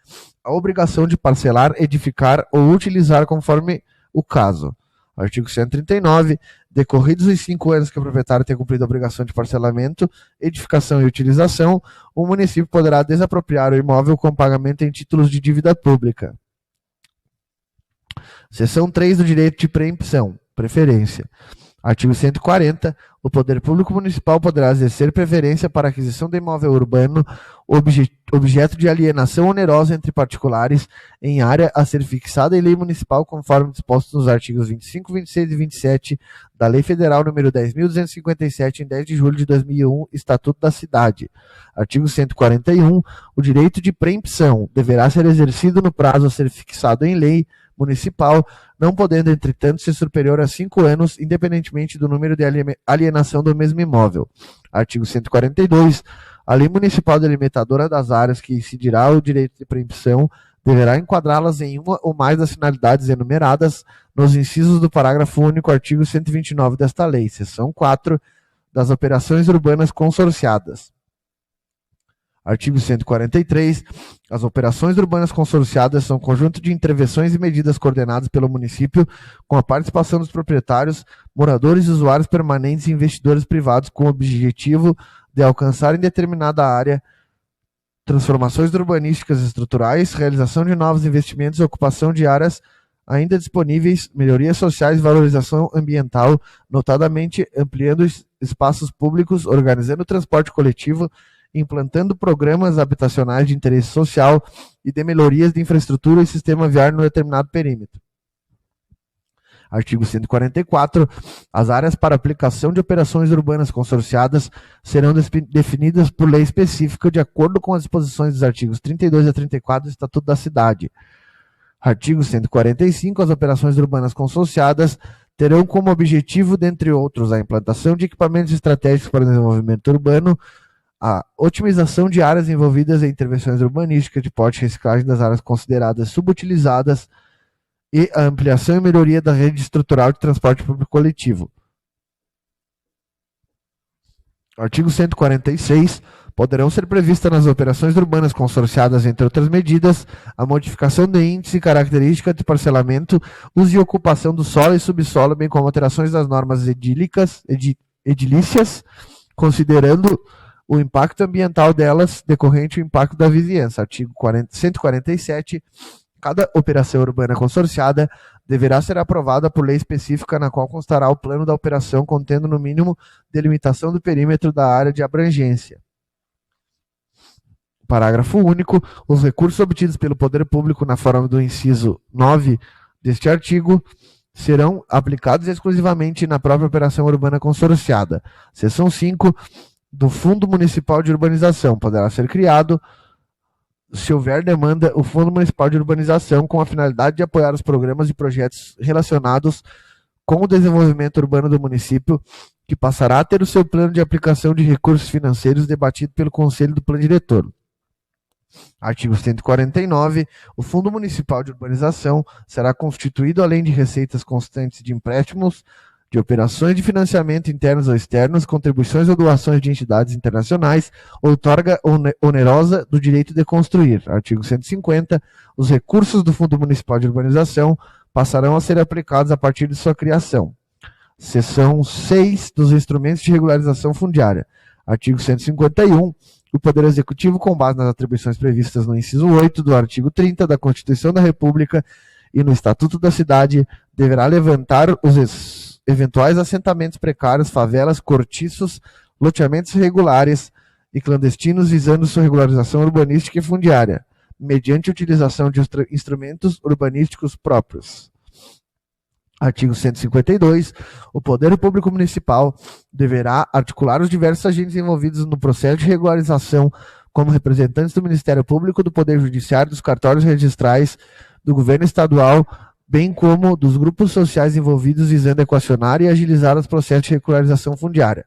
a obrigação de parcelar, edificar ou utilizar conforme o caso. Artigo 139. Decorridos os 5 anos que o proprietário tenha cumprido a obrigação de parcelamento, edificação e utilização, o município poderá desapropriar o imóvel com pagamento em títulos de dívida pública. Seção 3 do direito de preempção, preferência. Artigo 140. o poder público municipal poderá exercer preferência para a aquisição de imóvel urbano objeto de alienação onerosa entre particulares em área a ser fixada em lei municipal conforme disposto nos artigos 25, 26 e 27 da Lei Federal número 10.257, em 10 de julho de 2001, Estatuto da Cidade. Artigo 141. O direito de preempção deverá ser exercido no prazo a ser fixado em lei municipal, não podendo, entretanto, ser superior a 5 anos, independentemente do número de alienação do mesmo imóvel. Artigo 142. A lei municipal delimitadora das áreas que incidirá o direito de preempção deverá enquadrá-las em uma ou mais das finalidades enumeradas nos incisos do parágrafo único, artigo 129 desta lei, seção 4, das operações urbanas consorciadas. Artigo 143. As operações urbanas consorciadas são conjunto de intervenções e medidas coordenadas pelo município com a participação dos proprietários, moradores, usuários permanentes e investidores privados com o objetivo de alcançar em determinada área transformações urbanísticas e estruturais, realização de novos investimentos e ocupação de áreas ainda disponíveis, melhorias sociais e valorização ambiental, notadamente ampliando espaços públicos, organizando o transporte coletivo, implantando programas habitacionais de interesse social e de melhorias de infraestrutura e sistema viário no determinado perímetro. Artigo 144. As áreas para aplicação de operações urbanas consorciadas serão definidas por lei específica de acordo com as disposições dos artigos 32 a 34 do Estatuto da Cidade. Artigo 145. As operações urbanas consorciadas terão como objetivo, dentre outros, a implantação de equipamentos estratégicos para o desenvolvimento urbano, a otimização de áreas envolvidas em intervenções urbanísticas de porte e reciclagem das áreas consideradas subutilizadas e a ampliação e melhoria da rede estrutural de transporte público coletivo. Artigo 146. Poderão ser previstas nas operações urbanas consorciadas, entre outras medidas, a modificação de índice e característica de parcelamento, uso e ocupação do solo e subsolo, bem como alterações das normas edilícias, considerando o impacto ambiental delas decorrente do impacto da vizinhança. Artigo 147. Cada operação urbana consorciada deverá ser aprovada por lei específica na qual constará o plano da operação contendo no mínimo delimitação do perímetro da área de abrangência. Parágrafo único. Os recursos obtidos pelo poder público na forma do inciso 9 deste artigo serão aplicados exclusivamente na própria operação urbana consorciada. Seção 5. Do Fundo Municipal de Urbanização poderá ser criado, se houver demanda, o Fundo Municipal de Urbanização com a finalidade de apoiar os programas e projetos relacionados com o desenvolvimento urbano do município, que passará a ter o seu plano de aplicação de recursos financeiros debatido pelo Conselho do Plano Diretor. Artigo 149. O Fundo Municipal de Urbanização será constituído, além de receitas constantes de empréstimos, de operações de financiamento internos ou externos, contribuições ou doações de entidades internacionais, outorga onerosa do direito de construir. Artigo 150. Os recursos do Fundo Municipal de Urbanização passarão a ser aplicados a partir de sua criação. Seção 6 dos instrumentos de regularização fundiária. Artigo 151. O Poder Executivo, com base nas atribuições previstas no inciso 8 do artigo 30 da Constituição da República e no Estatuto da Cidade, deverá levantar os eventuais assentamentos precários, favelas, cortiços, loteamentos irregulares e clandestinos visando sua regularização urbanística e fundiária, mediante utilização de instrumentos urbanísticos próprios. Artigo 152. O Poder Público Municipal deverá articular os diversos agentes envolvidos no processo de regularização, como representantes do Ministério Público, do Poder Judiciário, dos cartórios registrais, do Governo Estadual, bem como dos grupos sociais envolvidos visando equacionar e agilizar os processos de regularização fundiária.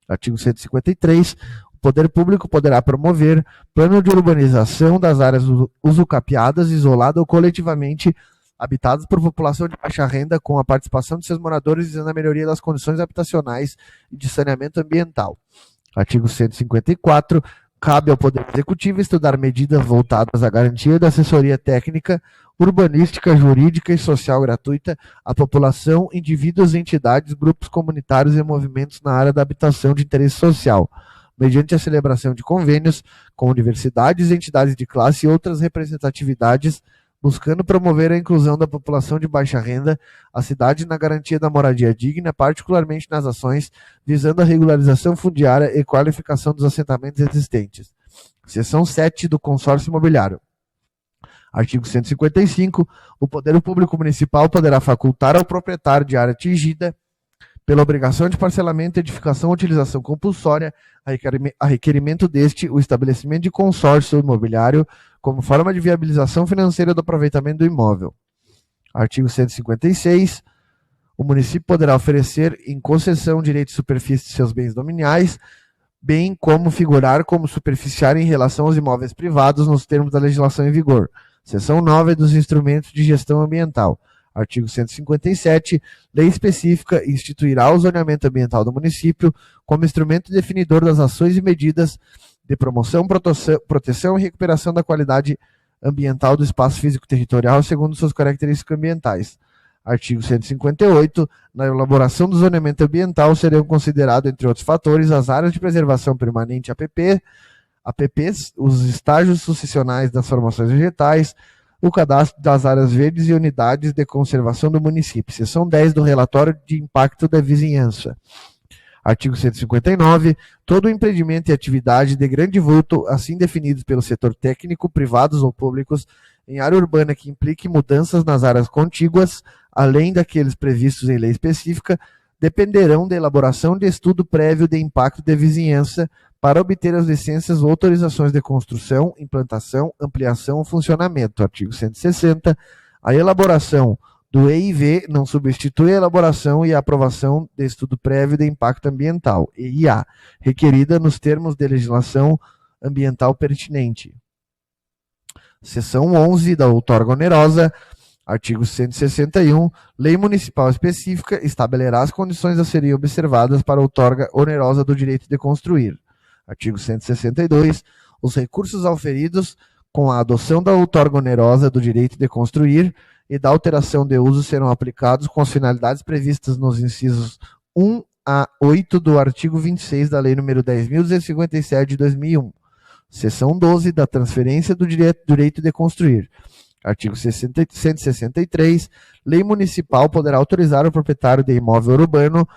Artigo 153. O Poder Público poderá promover plano de urbanização das áreas usucapiadas, isoladas ou coletivamente habitadas por população de baixa renda, com a participação de seus moradores visando a melhoria das condições habitacionais e de saneamento ambiental. Artigo 154. Cabe ao Poder Executivo estudar medidas voltadas à garantia da assessoria técnica, urbanística, jurídica e social gratuita à população, indivíduos, entidades, grupos comunitários e movimentos na área da habitação de interesse social, mediante a celebração de convênios com universidades, entidades de classe e outras representatividades buscando promover a inclusão da população de baixa renda, a cidade na garantia da moradia digna, particularmente nas ações visando a regularização fundiária e qualificação dos assentamentos existentes. Seção 7 do Consórcio Imobiliário. Artigo 155. O Poder Público Municipal poderá facultar ao proprietário de área atingida pela obrigação de parcelamento, edificação ou utilização compulsória, a requerimento deste, o estabelecimento de consórcio imobiliário como forma de viabilização financeira do aproveitamento do imóvel. Artigo 156. O município poderá oferecer em concessão direito de superfície de seus bens dominiais, bem como figurar como superficiário em relação aos imóveis privados nos termos da legislação em vigor. Seção 9 dos instrumentos de gestão ambiental. Artigo 157. Lei específica instituirá o zoneamento ambiental do município como instrumento definidor das ações e medidas de promoção, proteção e recuperação da qualidade ambiental do espaço físico-territorial segundo suas características ambientais. Artigo 158. Na elaboração do zoneamento ambiental serão considerados, entre outros fatores, as áreas de preservação permanente APPs, os estágios sucessionais das formações vegetais, o cadastro das áreas verdes e unidades de conservação do município. Seção 10 do relatório de impacto da vizinhança. Artigo 159. Todo empreendimento e atividade de grande vulto, assim definidos pelo setor técnico, privados ou públicos, em área urbana que implique mudanças nas áreas contíguas, além daqueles previstos em lei específica, dependerão da elaboração de estudo prévio de impacto de vizinhança para obter as licenças ou autorizações de construção, implantação, ampliação ou funcionamento. Artigo 160. A elaboração do EIV não substitui a elaboração e a aprovação de estudo prévio de impacto ambiental, EIA, requerida nos termos de legislação ambiental pertinente. Seção 11 da outorga onerosa. Artigo 161. Lei municipal específica estabelecerá as condições a serem observadas para a outorga onerosa do direito de construir. Artigo 162. Os recursos auferidos com a adoção da outorga onerosa do direito de construir e da alteração de uso serão aplicados com as finalidades previstas nos incisos 1 a 8 do artigo 26 da Lei nº 10.257 de 2001. Seção 12 da transferência do direito de construir. Artigo 163. Lei municipal poderá autorizar o proprietário de imóvel urbano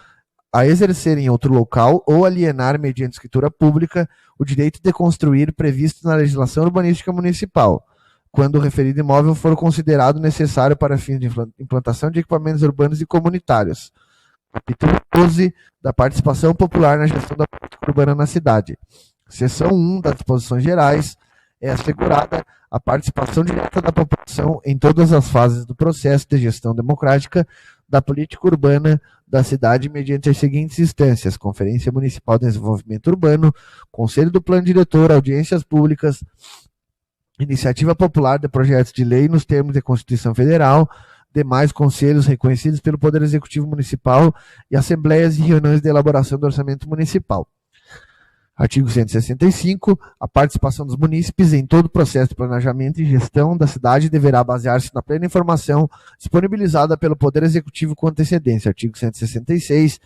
a exercer em outro local ou alienar mediante escritura pública o direito de construir previsto na legislação urbanística municipal, quando o referido imóvel for considerado necessário para fins de implantação de equipamentos urbanos e comunitários. Capítulo 12 da participação popular na gestão da política urbana na cidade. Seção 1 das disposições gerais. É assegurada a participação direta da população em todas as fases do processo de gestão democrática da política urbana da cidade mediante as seguintes instâncias: Conferência Municipal de Desenvolvimento Urbano, Conselho do Plano Diretor, audiências públicas, iniciativa popular de projetos de lei nos termos da Constituição Federal, demais conselhos reconhecidos pelo Poder Executivo Municipal e assembleias e reuniões de elaboração do orçamento municipal. Artigo 165. A participação dos munícipes em todo o processo de planejamento e gestão da cidade deverá basear-se na plena informação disponibilizada pelo Poder Executivo com antecedência. Artigo 166.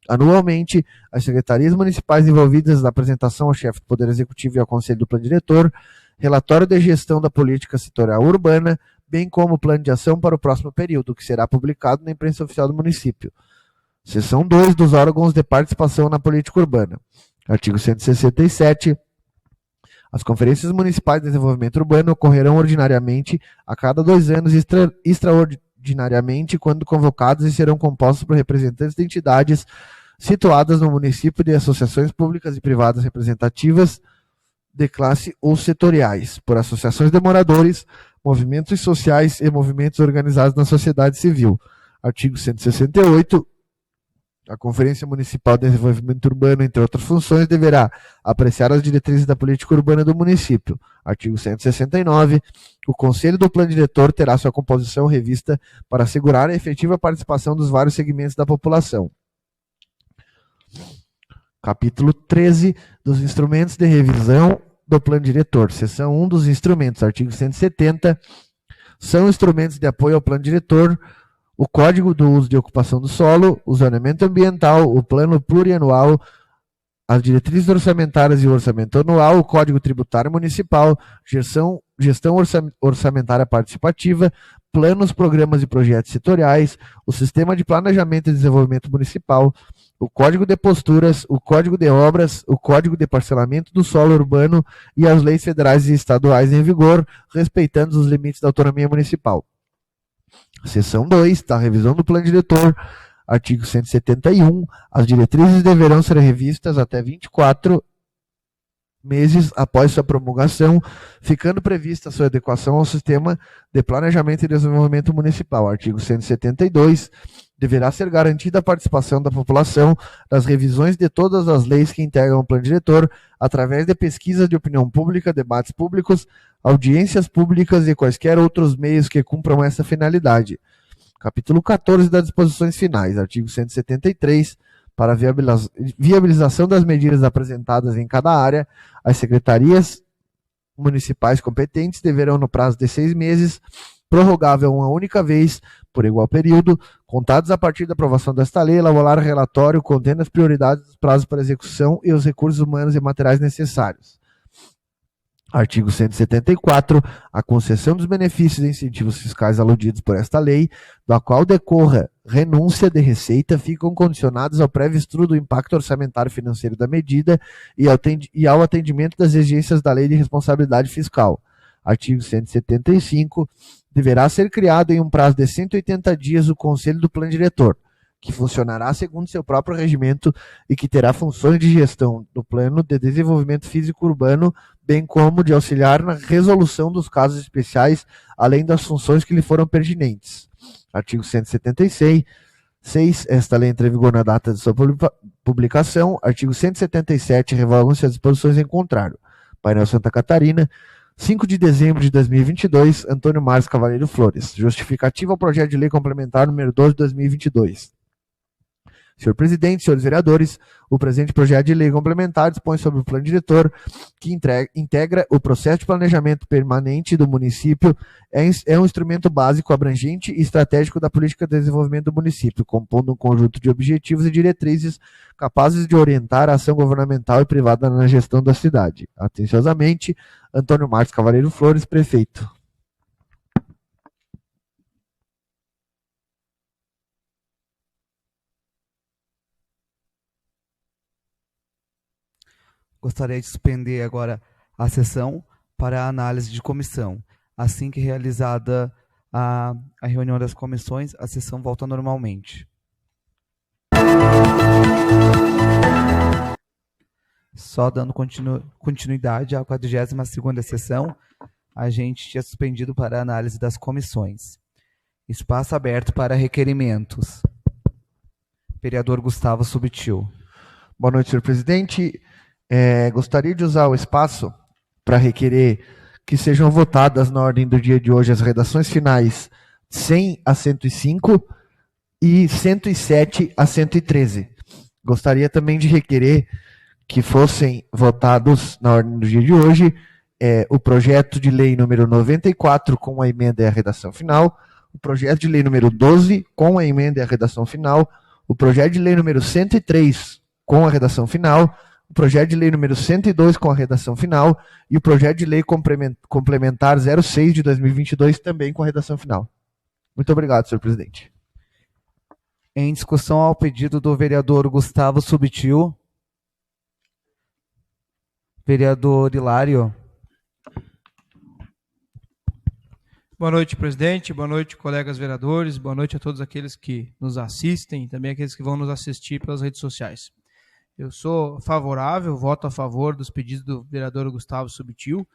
Anualmente, as secretarias municipais envolvidas na apresentação ao chefe do Poder Executivo e ao Conselho do Plano Diretor, relatório de gestão da política setorial urbana, bem como o plano de ação para o próximo período, que será publicado na imprensa oficial do município. Seção 2 dos órgãos de participação na política urbana. Artigo 167. As conferências municipais de desenvolvimento urbano ocorrerão ordinariamente a cada 2 anos e extraordinariamente quando convocadas e serão compostas por representantes de entidades situadas no município de associações públicas e privadas representativas de classe ou setoriais, por associações de moradores, movimentos sociais e movimentos organizados na sociedade civil. Artigo 168. A Conferência Municipal de Desenvolvimento Urbano, entre outras funções, deverá apreciar as diretrizes da política urbana do município. Artigo 169. O Conselho do Plano Diretor terá sua composição revista para assegurar a efetiva participação dos vários segmentos da população. Capítulo 13 dos instrumentos de revisão do Plano Diretor. Seção 1 dos instrumentos. Artigo 170. São instrumentos de apoio ao Plano Diretor o Código do Uso de Ocupação do Solo, o Zoneamento Ambiental, o Plano Plurianual as diretrizes orçamentárias e o orçamento anual, o Código Tributário Municipal, gestão orçamentária participativa, planos, programas e projetos setoriais, o Sistema de Planejamento e Desenvolvimento Municipal, o Código de Posturas, o Código de Obras, o Código de Parcelamento do Solo Urbano e as leis federais e estaduais em vigor, respeitando os limites da autonomia municipal. Seção 2, da revisão do Plano Diretor, artigo 171, as diretrizes deverão ser revistas até 24 meses após sua promulgação, ficando prevista sua adequação ao Sistema de Planejamento e Desenvolvimento Municipal. Artigo 172, deverá ser garantida a participação da população nas revisões de todas as leis que integram o Plano Diretor, através de pesquisas de opinião pública, debates públicos, audiências públicas e quaisquer outros meios que cumpram essa finalidade. Capítulo 14 das disposições finais, artigo 173, para a viabilização das medidas apresentadas em cada área, as secretarias municipais competentes deverão, no prazo de 6 meses, prorrogável uma única vez, por igual período, contados a partir da aprovação desta lei, elaborar relatório contendo as prioridades dos prazos para execução e os recursos humanos e materiais necessários. Artigo 174. A concessão dos benefícios e incentivos fiscais aludidos por esta lei, da qual decorra renúncia de receita, ficam condicionados ao prévio estudo do impacto orçamentário financeiro da medida e ao atendimento das exigências da Lei de Responsabilidade Fiscal. Artigo 175. Deverá ser criado em um prazo de 180 dias o Conselho do Plano Diretor, que funcionará segundo seu próprio regimento e que terá funções de gestão do Plano de Desenvolvimento Físico Urbano, bem como de auxiliar na resolução dos casos especiais, além das funções que lhe foram pertinentes. Artigo 176. Esta lei entra em vigor na data de sua publicação. Artigo 177. Revogam-se as disposições em contrário. Painel Santa Catarina, 5 de dezembro de 2022, Antônio Marcos Cavaleiro Flores. Justificativa ao projeto de lei complementar número 12 de 2022. Senhor presidente, senhores vereadores, o presente projeto de lei complementar dispõe sobre o plano diretor que integra o processo de planejamento permanente do município, é um instrumento básico, abrangente e estratégico da política de desenvolvimento do município, compondo um conjunto de objetivos e diretrizes capazes de orientar a ação governamental e privada na gestão da cidade. Atenciosamente, Antônio Marcos Cavaleiro Flores, prefeito. Gostaria de suspender agora a sessão para a análise de comissão. Assim que realizada a reunião das comissões, a sessão volta normalmente. Só dando continuidade à 42ª sessão, a gente tinha suspendido para a análise das comissões. Espaço aberto para requerimentos. Vereador Gustavo Subtil. Boa noite, senhor presidente. Gostaria de usar o espaço para requerer que sejam votadas na ordem do dia de hoje as redações finais 100 a 105 e 107 a 113. Gostaria também de requerer que fossem votados na ordem do dia de hoje o projeto de lei número 94 com a emenda e a redação final, o projeto de lei número 12 com a emenda e a redação final, o projeto de lei número 103 com a redação final, o projeto de lei número 102 com a redação final e o projeto de lei complementar 06 de 2022 também com a redação final. Muito obrigado, senhor presidente. Em discussão ao pedido do vereador Gustavo Subtil. Vereador Hilário. Boa noite, presidente. Boa noite, colegas vereadores. Boa noite a todos aqueles que nos assistem e também aqueles que vão nos assistir pelas redes sociais. Eu sou favorável, voto a favor dos pedidos do vereador Gustavo Subtil,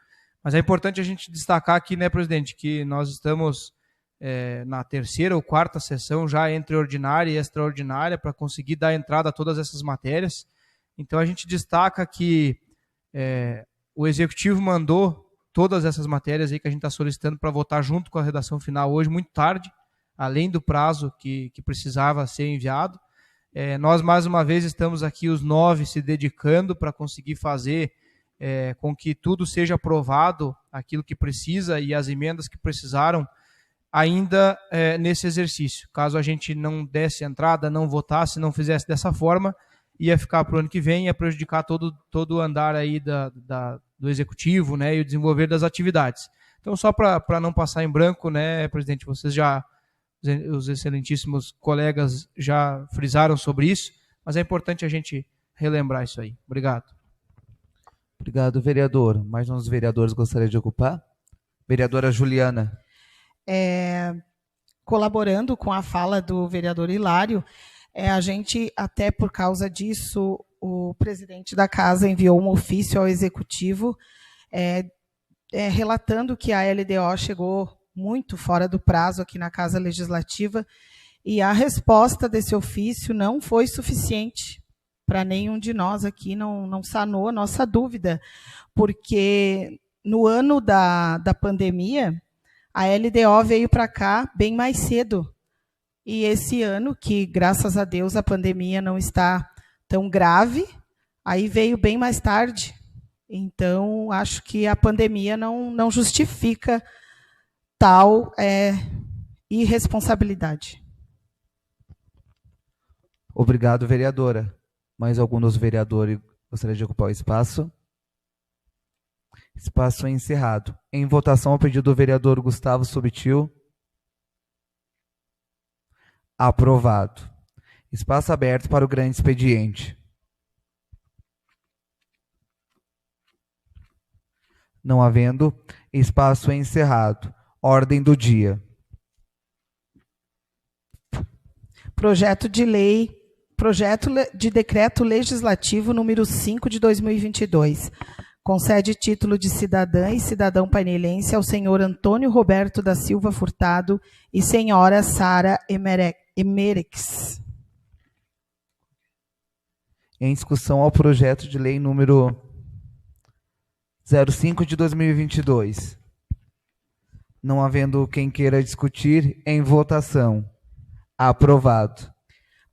mas é importante a gente destacar aqui, né, presidente, que nós estamos na terceira ou quarta sessão já entre ordinária e extraordinária para conseguir dar entrada a todas essas matérias. Então a gente destaca que o Executivo mandou todas essas matérias aí que a gente está solicitando para votar junto com a redação final hoje, muito tarde, além do prazo que precisava ser enviado. Nós, mais uma vez, estamos aqui os 9 se dedicando para conseguir fazer com que tudo seja aprovado, aquilo que precisa e as emendas que precisaram ainda nesse exercício. Caso a gente não desse entrada, não votasse, não fizesse dessa forma, ia ficar para o ano que vem, ia prejudicar todo o andar aí do executivo, né, e o desenvolver das atividades. Então, só para não passar em branco, né, presidente, os excelentíssimos colegas já frisaram sobre isso, mas é importante a gente relembrar isso aí. Obrigado. Obrigado, vereador. Mais uns vereadores gostariam de ocupar? Vereadora Juliana. Colaborando com a fala do vereador Hilário, a gente, até por causa disso, o presidente da casa enviou um ofício ao executivo relatando que a LDO chegou muito fora do prazo aqui na Casa Legislativa e a resposta desse ofício não foi suficiente para nenhum de nós aqui, não sanou a nossa dúvida, porque no ano da pandemia, a LDO veio para cá bem mais cedo. E esse ano, que graças a Deus a pandemia não está tão grave, aí veio bem mais tarde. Então, acho que a pandemia não justifica tal irresponsabilidade. Obrigado, vereadora. Mais algum dos vereadores gostaria de ocupar o espaço? Espaço encerrado. Em votação, ao pedido do vereador Gustavo Subtil. Aprovado. Espaço aberto para o grande expediente. Não havendo, espaço encerrado. Ordem do dia. Projeto de decreto legislativo número 5 de 2022. Concede título de cidadã e cidadão painelense ao senhor Antônio Roberto da Silva Furtado e senhora Sara Emerix. Em discussão ao projeto de lei número 05 de 2022. Não havendo quem queira discutir, em votação. Aprovado.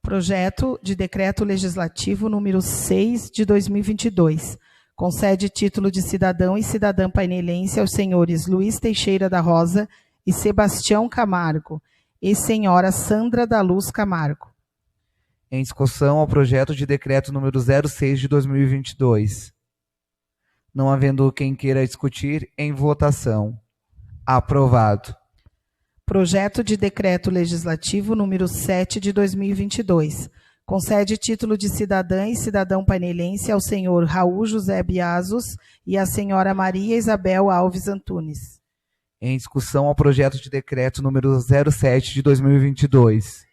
Projeto de decreto legislativo número 6 de 2022. Concede título de cidadão e cidadã painelense aos senhores Luiz Teixeira da Rosa e Sebastião Camargo e senhora Sandra da Luz Camargo. Em discussão ao projeto de decreto número 06 de 2022. Não havendo quem queira discutir, em votação. Aprovado. Projeto de decreto legislativo número 7 de 2022. Concede título de cidadã e cidadão painelense ao senhor Raul José Biazos e à senhora Maria Isabel Alves Antunes. Em discussão ao projeto de decreto número 07 de 2022.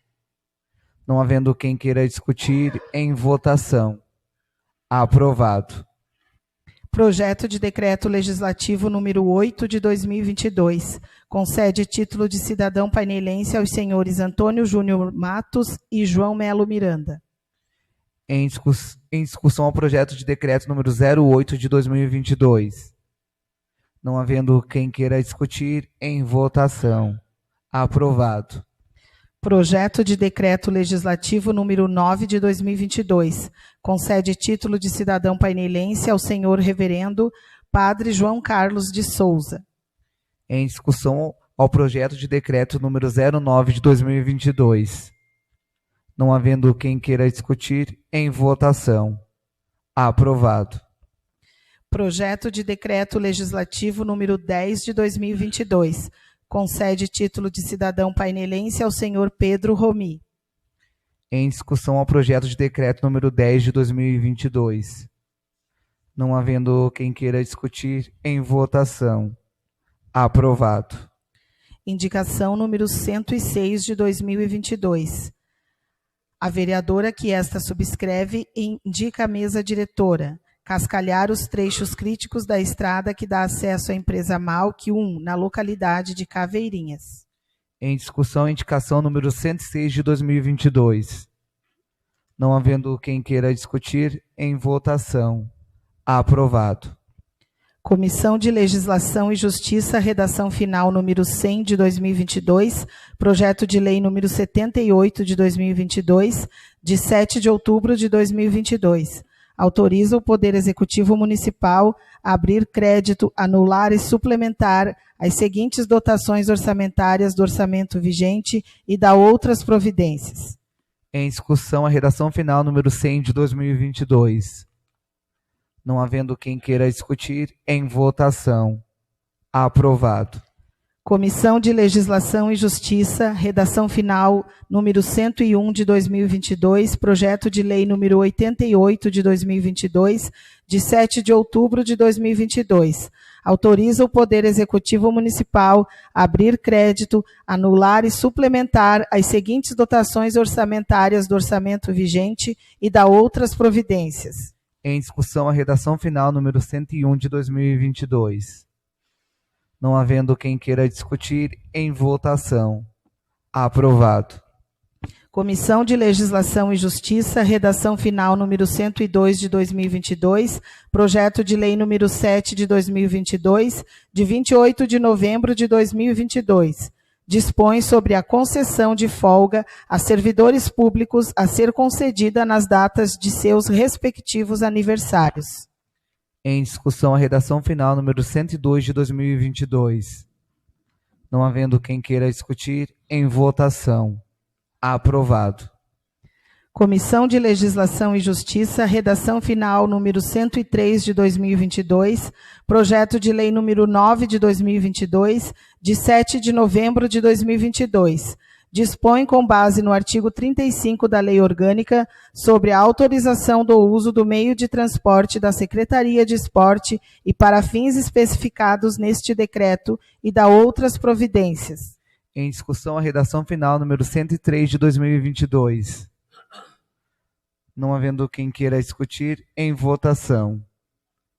Não havendo quem queira discutir, em votação. Aprovado. Projeto de decreto legislativo número 8 de 2022. Concede título de cidadão painelense aos senhores Antônio Júnior Matos e João Melo Miranda. Em discussão ao projeto de decreto número 08 de 2022. Não havendo quem queira discutir, em votação. Aprovado. Projeto de decreto legislativo número 9 de 2022. Concede título de cidadão painelense ao senhor reverendo Padre João Carlos de Souza. Em discussão ao projeto de decreto número 09 de 2022. Não havendo quem queira discutir, em votação. Aprovado. Projeto de decreto legislativo número 10 de 2022. Concede título de cidadão painelense ao senhor Pedro Romi. Em discussão ao projeto de decreto número 10 de 2022. Não havendo quem queira discutir, em votação. Aprovado. Indicação número 106 de 2022. A vereadora que esta subscreve indica a mesa diretora cascalhar os trechos críticos da estrada que dá acesso à empresa Malc 1, na localidade de Caveirinhas. Em discussão, indicação número 106 de 2022. Não havendo quem queira discutir, em votação. Aprovado. Comissão de Legislação e Justiça, redação final número 100 de 2022, projeto de lei número 78 de 2022, de 7 de outubro de 2022. Autoriza o Poder Executivo Municipal a abrir crédito, anular e suplementar as seguintes dotações orçamentárias do orçamento vigente e da outras providências. Em discussão, a redação final número 100 de 2022. Não havendo quem queira discutir, em votação. Aprovado. Comissão de Legislação e Justiça, redação final número 101 de 2022, projeto de lei número 88 de 2022, de 7 de outubro de 2022. Autoriza o Poder Executivo Municipal a abrir crédito, anular e suplementar as seguintes dotações orçamentárias do orçamento vigente e da outras providências. Em discussão, a redação final número 101 de 2022. Não havendo quem queira discutir, em votação. Aprovado. Comissão de Legislação e Justiça, redação final número 102 de 2022, projeto de lei número 7 de 2022, de 28 de novembro de 2022. Dispõe sobre a concessão de folga a servidores públicos a ser concedida nas datas de seus respectivos aniversários. Em discussão, a redação final número 102 de 2022. Não havendo quem queira discutir, em votação. Aprovado. Comissão de Legislação e Justiça, redação final número 103 de 2022, projeto de lei número 9 de 2022, de 7 de novembro de 2022. Dispõe, com base no artigo 35 da Lei Orgânica, sobre a autorização do uso do meio de transporte da Secretaria de Esporte e para fins especificados neste decreto e da outras providências. Em discussão, a redação final número 103 de 2022. Não havendo quem queira discutir, em votação.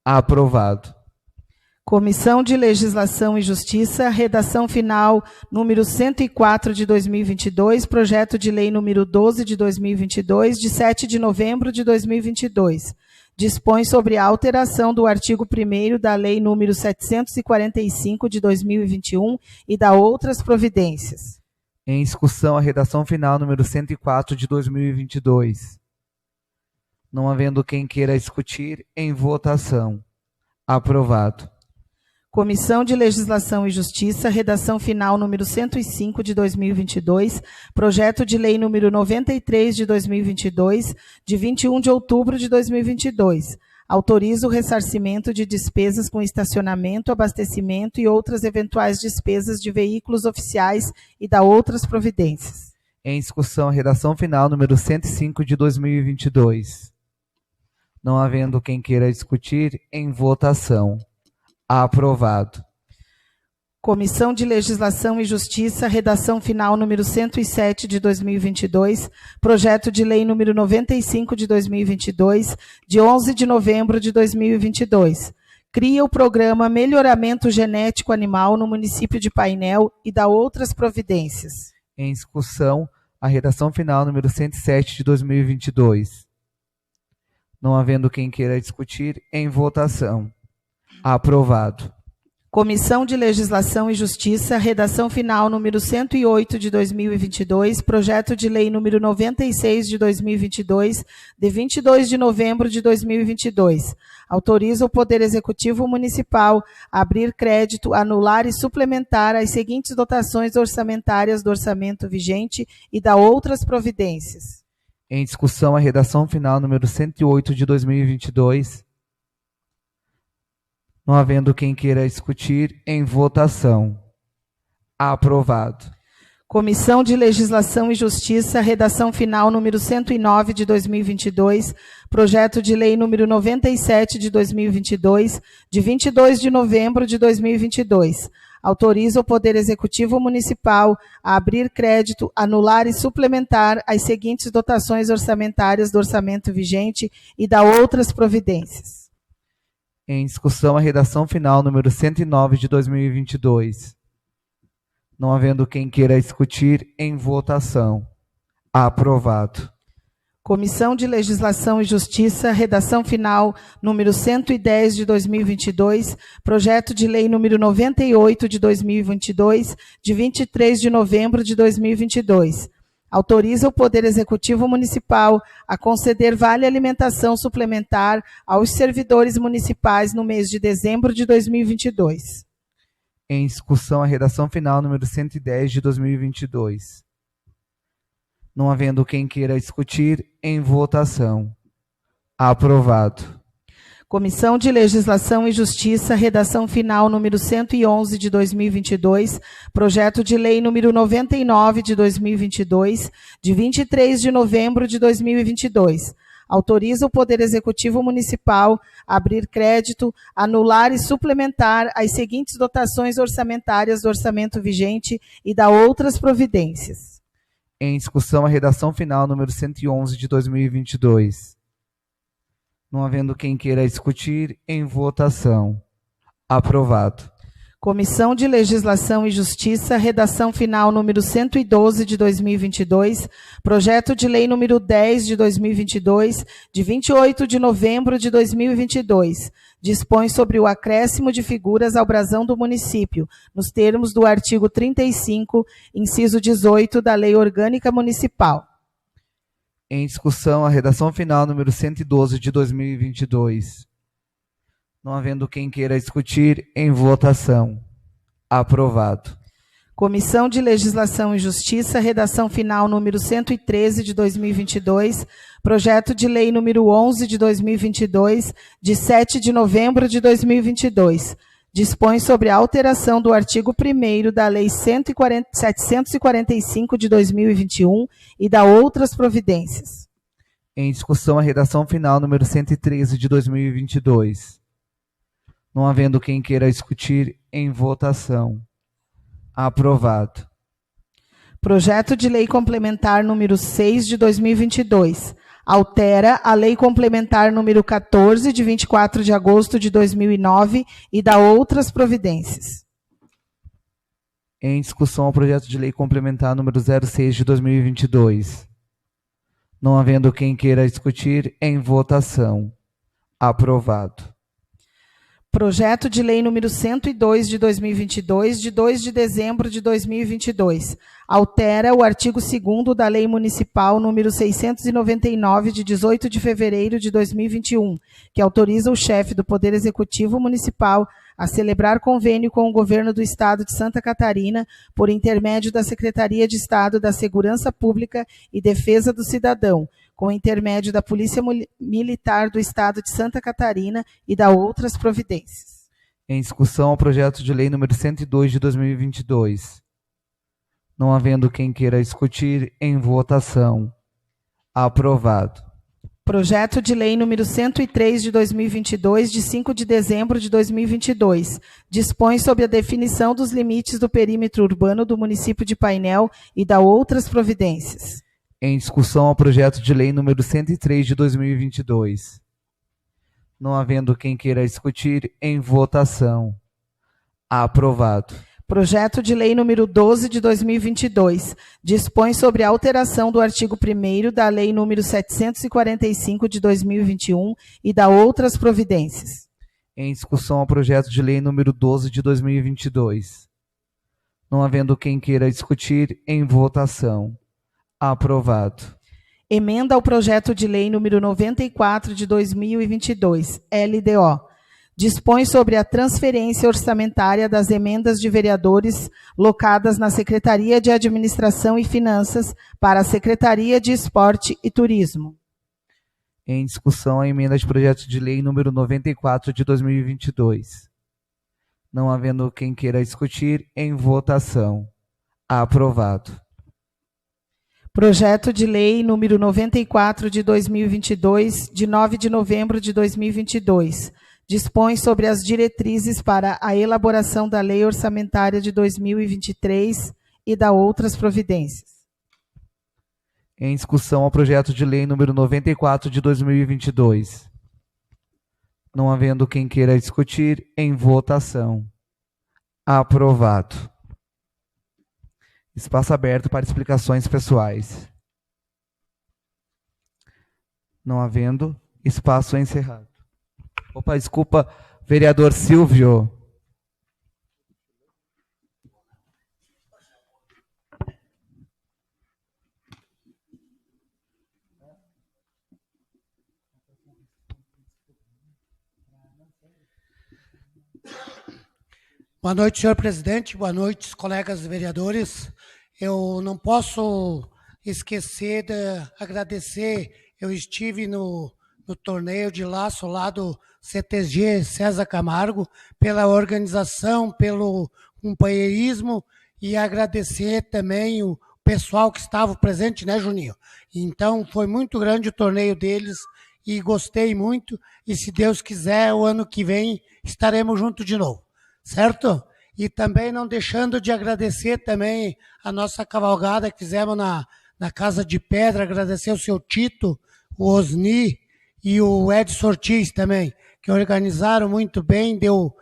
Aprovado. Comissão de Legislação e Justiça, redação final número 104 de 2022, projeto de lei número 12 de 2022, de 7 de novembro de 2022. Dispõe sobre a alteração do artigo 1º da lei número 745 de 2021 e da outras providências. Em discussão, a redação final número 104 de 2022. Não havendo quem queira discutir, em votação. Aprovado. Comissão de Legislação e Justiça, redação final número 105 de 2022, projeto de lei número 93 de 2022, de 21 de outubro de 2022. Autoriza o ressarcimento de despesas com estacionamento, abastecimento e outras eventuais despesas de veículos oficiais e da outras providências. Em discussão, a redação final número 105 de 2022. Não havendo quem queira discutir, em votação. Aprovado. Comissão de Legislação e Justiça, redação final número 107 de 2022, projeto de lei número 95 de 2022, de 11 de novembro de 2022. Cria o programa Melhoramento Genético Animal no município de Painel e da outras providências. Em discussão, a redação final número 107 de 2022. Não havendo quem queira discutir, em votação. Aprovado. Comissão de Legislação e Justiça, redação final número 108 de 2022, projeto de lei número 96 de 2022, de 22 de novembro de 2022. Autoriza o Poder Executivo Municipal a abrir crédito, anular e suplementar as seguintes dotações orçamentárias do orçamento vigente e da outras providências. Em discussão, a redação final número 108 de 2022. Não havendo quem queira discutir, em votação. Aprovado. Comissão de Legislação e Justiça, redação final número 109 de 2022, projeto de lei número 97 de 2022, de 22 de novembro de 2022. Autoriza o Poder Executivo Municipal a abrir crédito, anular e suplementar as seguintes dotações orçamentárias do orçamento vigente e da outras providências. Em discussão, a redação final número 109 de 2022. Não havendo quem queira discutir, em votação. Aprovado. Comissão de Legislação e Justiça, redação final número 110 de 2022, projeto de lei número 98 de 2022, de 23 de novembro de 2022. Autoriza o Poder Executivo Municipal a conceder vale alimentação suplementar aos servidores municipais no mês de dezembro de 2022. Em discussão, a redação final número 110 de 2022. Não havendo quem queira discutir, em votação. Aprovado. Comissão de Legislação e Justiça, redação final número 111 de 2022, projeto de lei número 99 de 2022, de 23 de novembro de 2022. Autoriza o Poder Executivo Municipal a abrir crédito, anular e suplementar as seguintes dotações orçamentárias do orçamento vigente e da outras providências. Em discussão, a redação final número 111 de 2022. Não havendo quem queira discutir, em votação. Aprovado. Comissão de Legislação e Justiça, redação final número 112 de 2022, projeto de lei número 10 de 2022, de 28 de novembro de 2022, dispõe sobre o acréscimo de figuras ao brasão do município, nos termos do artigo 35, inciso 18 da Lei Orgânica Municipal. Em discussão, a redação final número 112 de 2022. Não havendo quem queira discutir, em votação. Aprovado. Comissão de Legislação e Justiça, redação final número 113 de 2022, projeto de lei número 11 de 2022, de 7 de novembro de 2022. Dispõe sobre a alteração do artigo 1º da Lei 745 de 2021 e da outras providências. Em discussão, a redação final número 113 de 2022. Não havendo quem queira discutir, em votação. Aprovado. Projeto de lei complementar número 6 de 2022. Altera a lei complementar número 14 de 24 de agosto de 2009 e dá outras providências. Em discussão, o projeto de lei complementar número 06 de 2022. Não havendo quem queira discutir, em votação. Aprovado. Projeto de lei número 102 de 2022, de 2 de dezembro de 2022. Altera o artigo 2º da Lei Municipal número 699 de 18 de fevereiro de 2021, que autoriza o chefe do Poder Executivo Municipal a celebrar convênio com o Governo do Estado de Santa Catarina por intermédio da Secretaria de Estado da Segurança Pública e Defesa do Cidadão, com intermédio da Polícia Militar do Estado de Santa Catarina e da outras providências. Em discussão, o projeto de lei número 102 de 2022. Não havendo quem queira discutir, em votação. Aprovado. Projeto de lei número 103 de 2022, de 5 de dezembro de 2022. Dispõe sobre a definição dos limites do perímetro urbano do município de Painel e da outras providências. Em discussão, ao projeto de lei número 103 de 2022. Não havendo quem queira discutir, em votação. Aprovado. Projeto de lei número 12 de 2022. Dispõe sobre a alteração do artigo 1º da lei número 745 de 2021 e da outras providências. Em discussão, ao projeto de lei número 12 de 2022. Não havendo quem queira discutir, em votação. Aprovado. Emenda ao projeto de lei número 94 de 2022, LDO. Dispõe sobre a transferência orçamentária das emendas de vereadores locadas na Secretaria de Administração e Finanças para a Secretaria de Esporte e Turismo. Em discussão, a emenda de projeto de lei número 94 de 2022. Não havendo quem queira discutir, em votação. Aprovado. Projeto de lei número 94 de 2022, de 9 de novembro de 2022. Dispõe sobre as diretrizes para a elaboração da Lei Orçamentária de 2023 e da outras providências. Em discussão, ao projeto de lei número 94 de 2022. Não havendo quem queira discutir, em votação. Aprovado. Espaço aberto para explicações pessoais. Não havendo, espaço encerrado. Opa, desculpa, vereador Silvio. Boa noite, senhor presidente. Boa noite, colegas vereadores. Eu não posso esquecer de agradecer. Eu estive no torneio de laço lá do CTG César Camargo, pela organização, pelo companheirismo, e agradecer também o pessoal que estava presente, né, Juninho? Então, foi muito grande o torneio deles e gostei muito. E se Deus quiser, o ano que vem estaremos juntos de novo, certo? E também não deixando de agradecer também a nossa cavalgada que fizemos na Casa de Pedra, agradecer o seu Tito, o Osni e o Edson Ortiz também, que organizaram muito bem, deu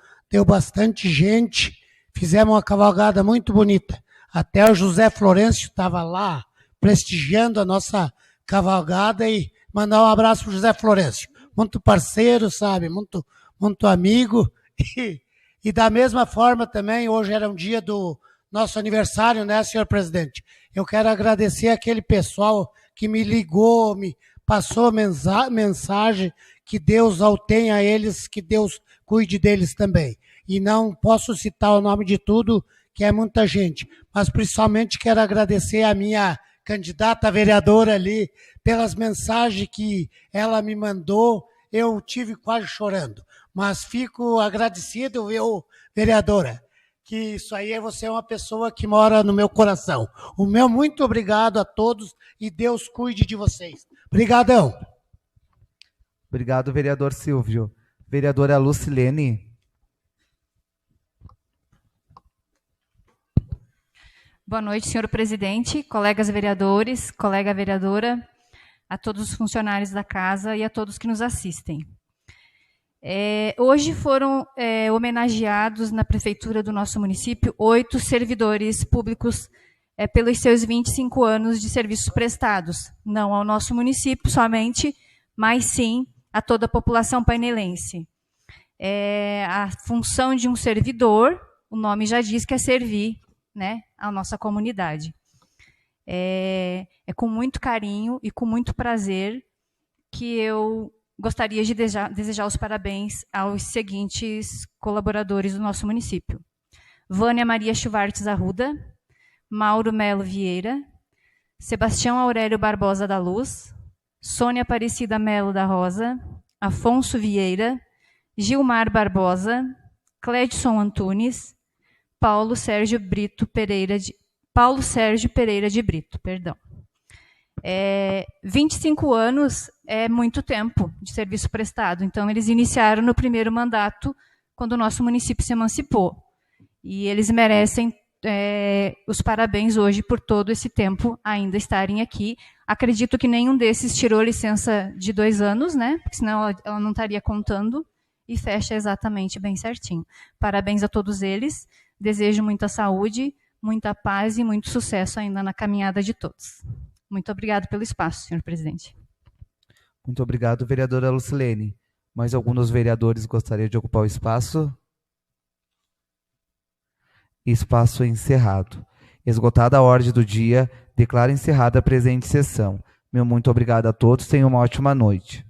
bastante gente, fizemos uma cavalgada muito bonita. Até o José Florencio estava lá prestigiando a nossa cavalgada, e mandar um abraço para o José Florencio. Muito parceiro, sabe? Muito amigo. E da mesma forma também, hoje era um dia do nosso aniversário, né, senhor presidente? Eu quero agradecer aquele pessoal que me ligou, me passou mensagem, que Deus tenha eles, que Deus cuide deles também. E não posso citar o nome de tudo, que é muita gente, mas principalmente quero agradecer a minha candidata a vereadora ali, pelas mensagens que ela me mandou. Eu tive quase chorando, mas fico agradecido, viu, vereadora, que isso aí você é uma pessoa que mora no meu coração. O meu muito obrigado a todos e Deus cuide de vocês. Obrigadão. Obrigado, vereador Silvio. Vereadora Lucilene. Boa noite, senhor presidente, colegas vereadores, colega vereadora, a todos os funcionários da casa e a todos que nos assistem. Hoje foram homenageados na prefeitura do nosso município 8 servidores públicos pelos seus 25 anos de serviços prestados, não ao nosso município somente, mas sim a toda a população painelense. A função de um servidor, o nome já diz que é servir, né, a nossa comunidade. É com muito carinho e com muito prazer que eu gostaria de desejar os parabéns aos seguintes colaboradores do nosso município. Vânia Maria Schwartz Arruda, Mauro Melo Vieira, Sebastião Aurélio Barbosa da Luz, Sônia Aparecida Melo da Rosa, Afonso Vieira, Gilmar Barbosa, Cledson Antunes, Paulo Sérgio Pereira de Brito, perdão. 25 anos é muito tempo de serviço prestado, então eles iniciaram no primeiro mandato, quando o nosso município se emancipou. E eles merecem os parabéns hoje por todo esse tempo ainda estarem aqui. Acredito que nenhum desses tirou licença de 2 anos, né? Porque senão ela não estaria contando, e fecha exatamente bem certinho. Parabéns a todos eles. Desejo muita saúde, muita paz e muito sucesso ainda na caminhada de todos. Muito obrigado pelo espaço, senhor presidente. Muito obrigado, vereadora Lucilene. Mais algum dos vereadores gostaria de ocupar o espaço? Espaço encerrado. Esgotada a ordem do dia, declaro encerrada a presente sessão. Meu muito obrigado a todos, tenham uma ótima noite.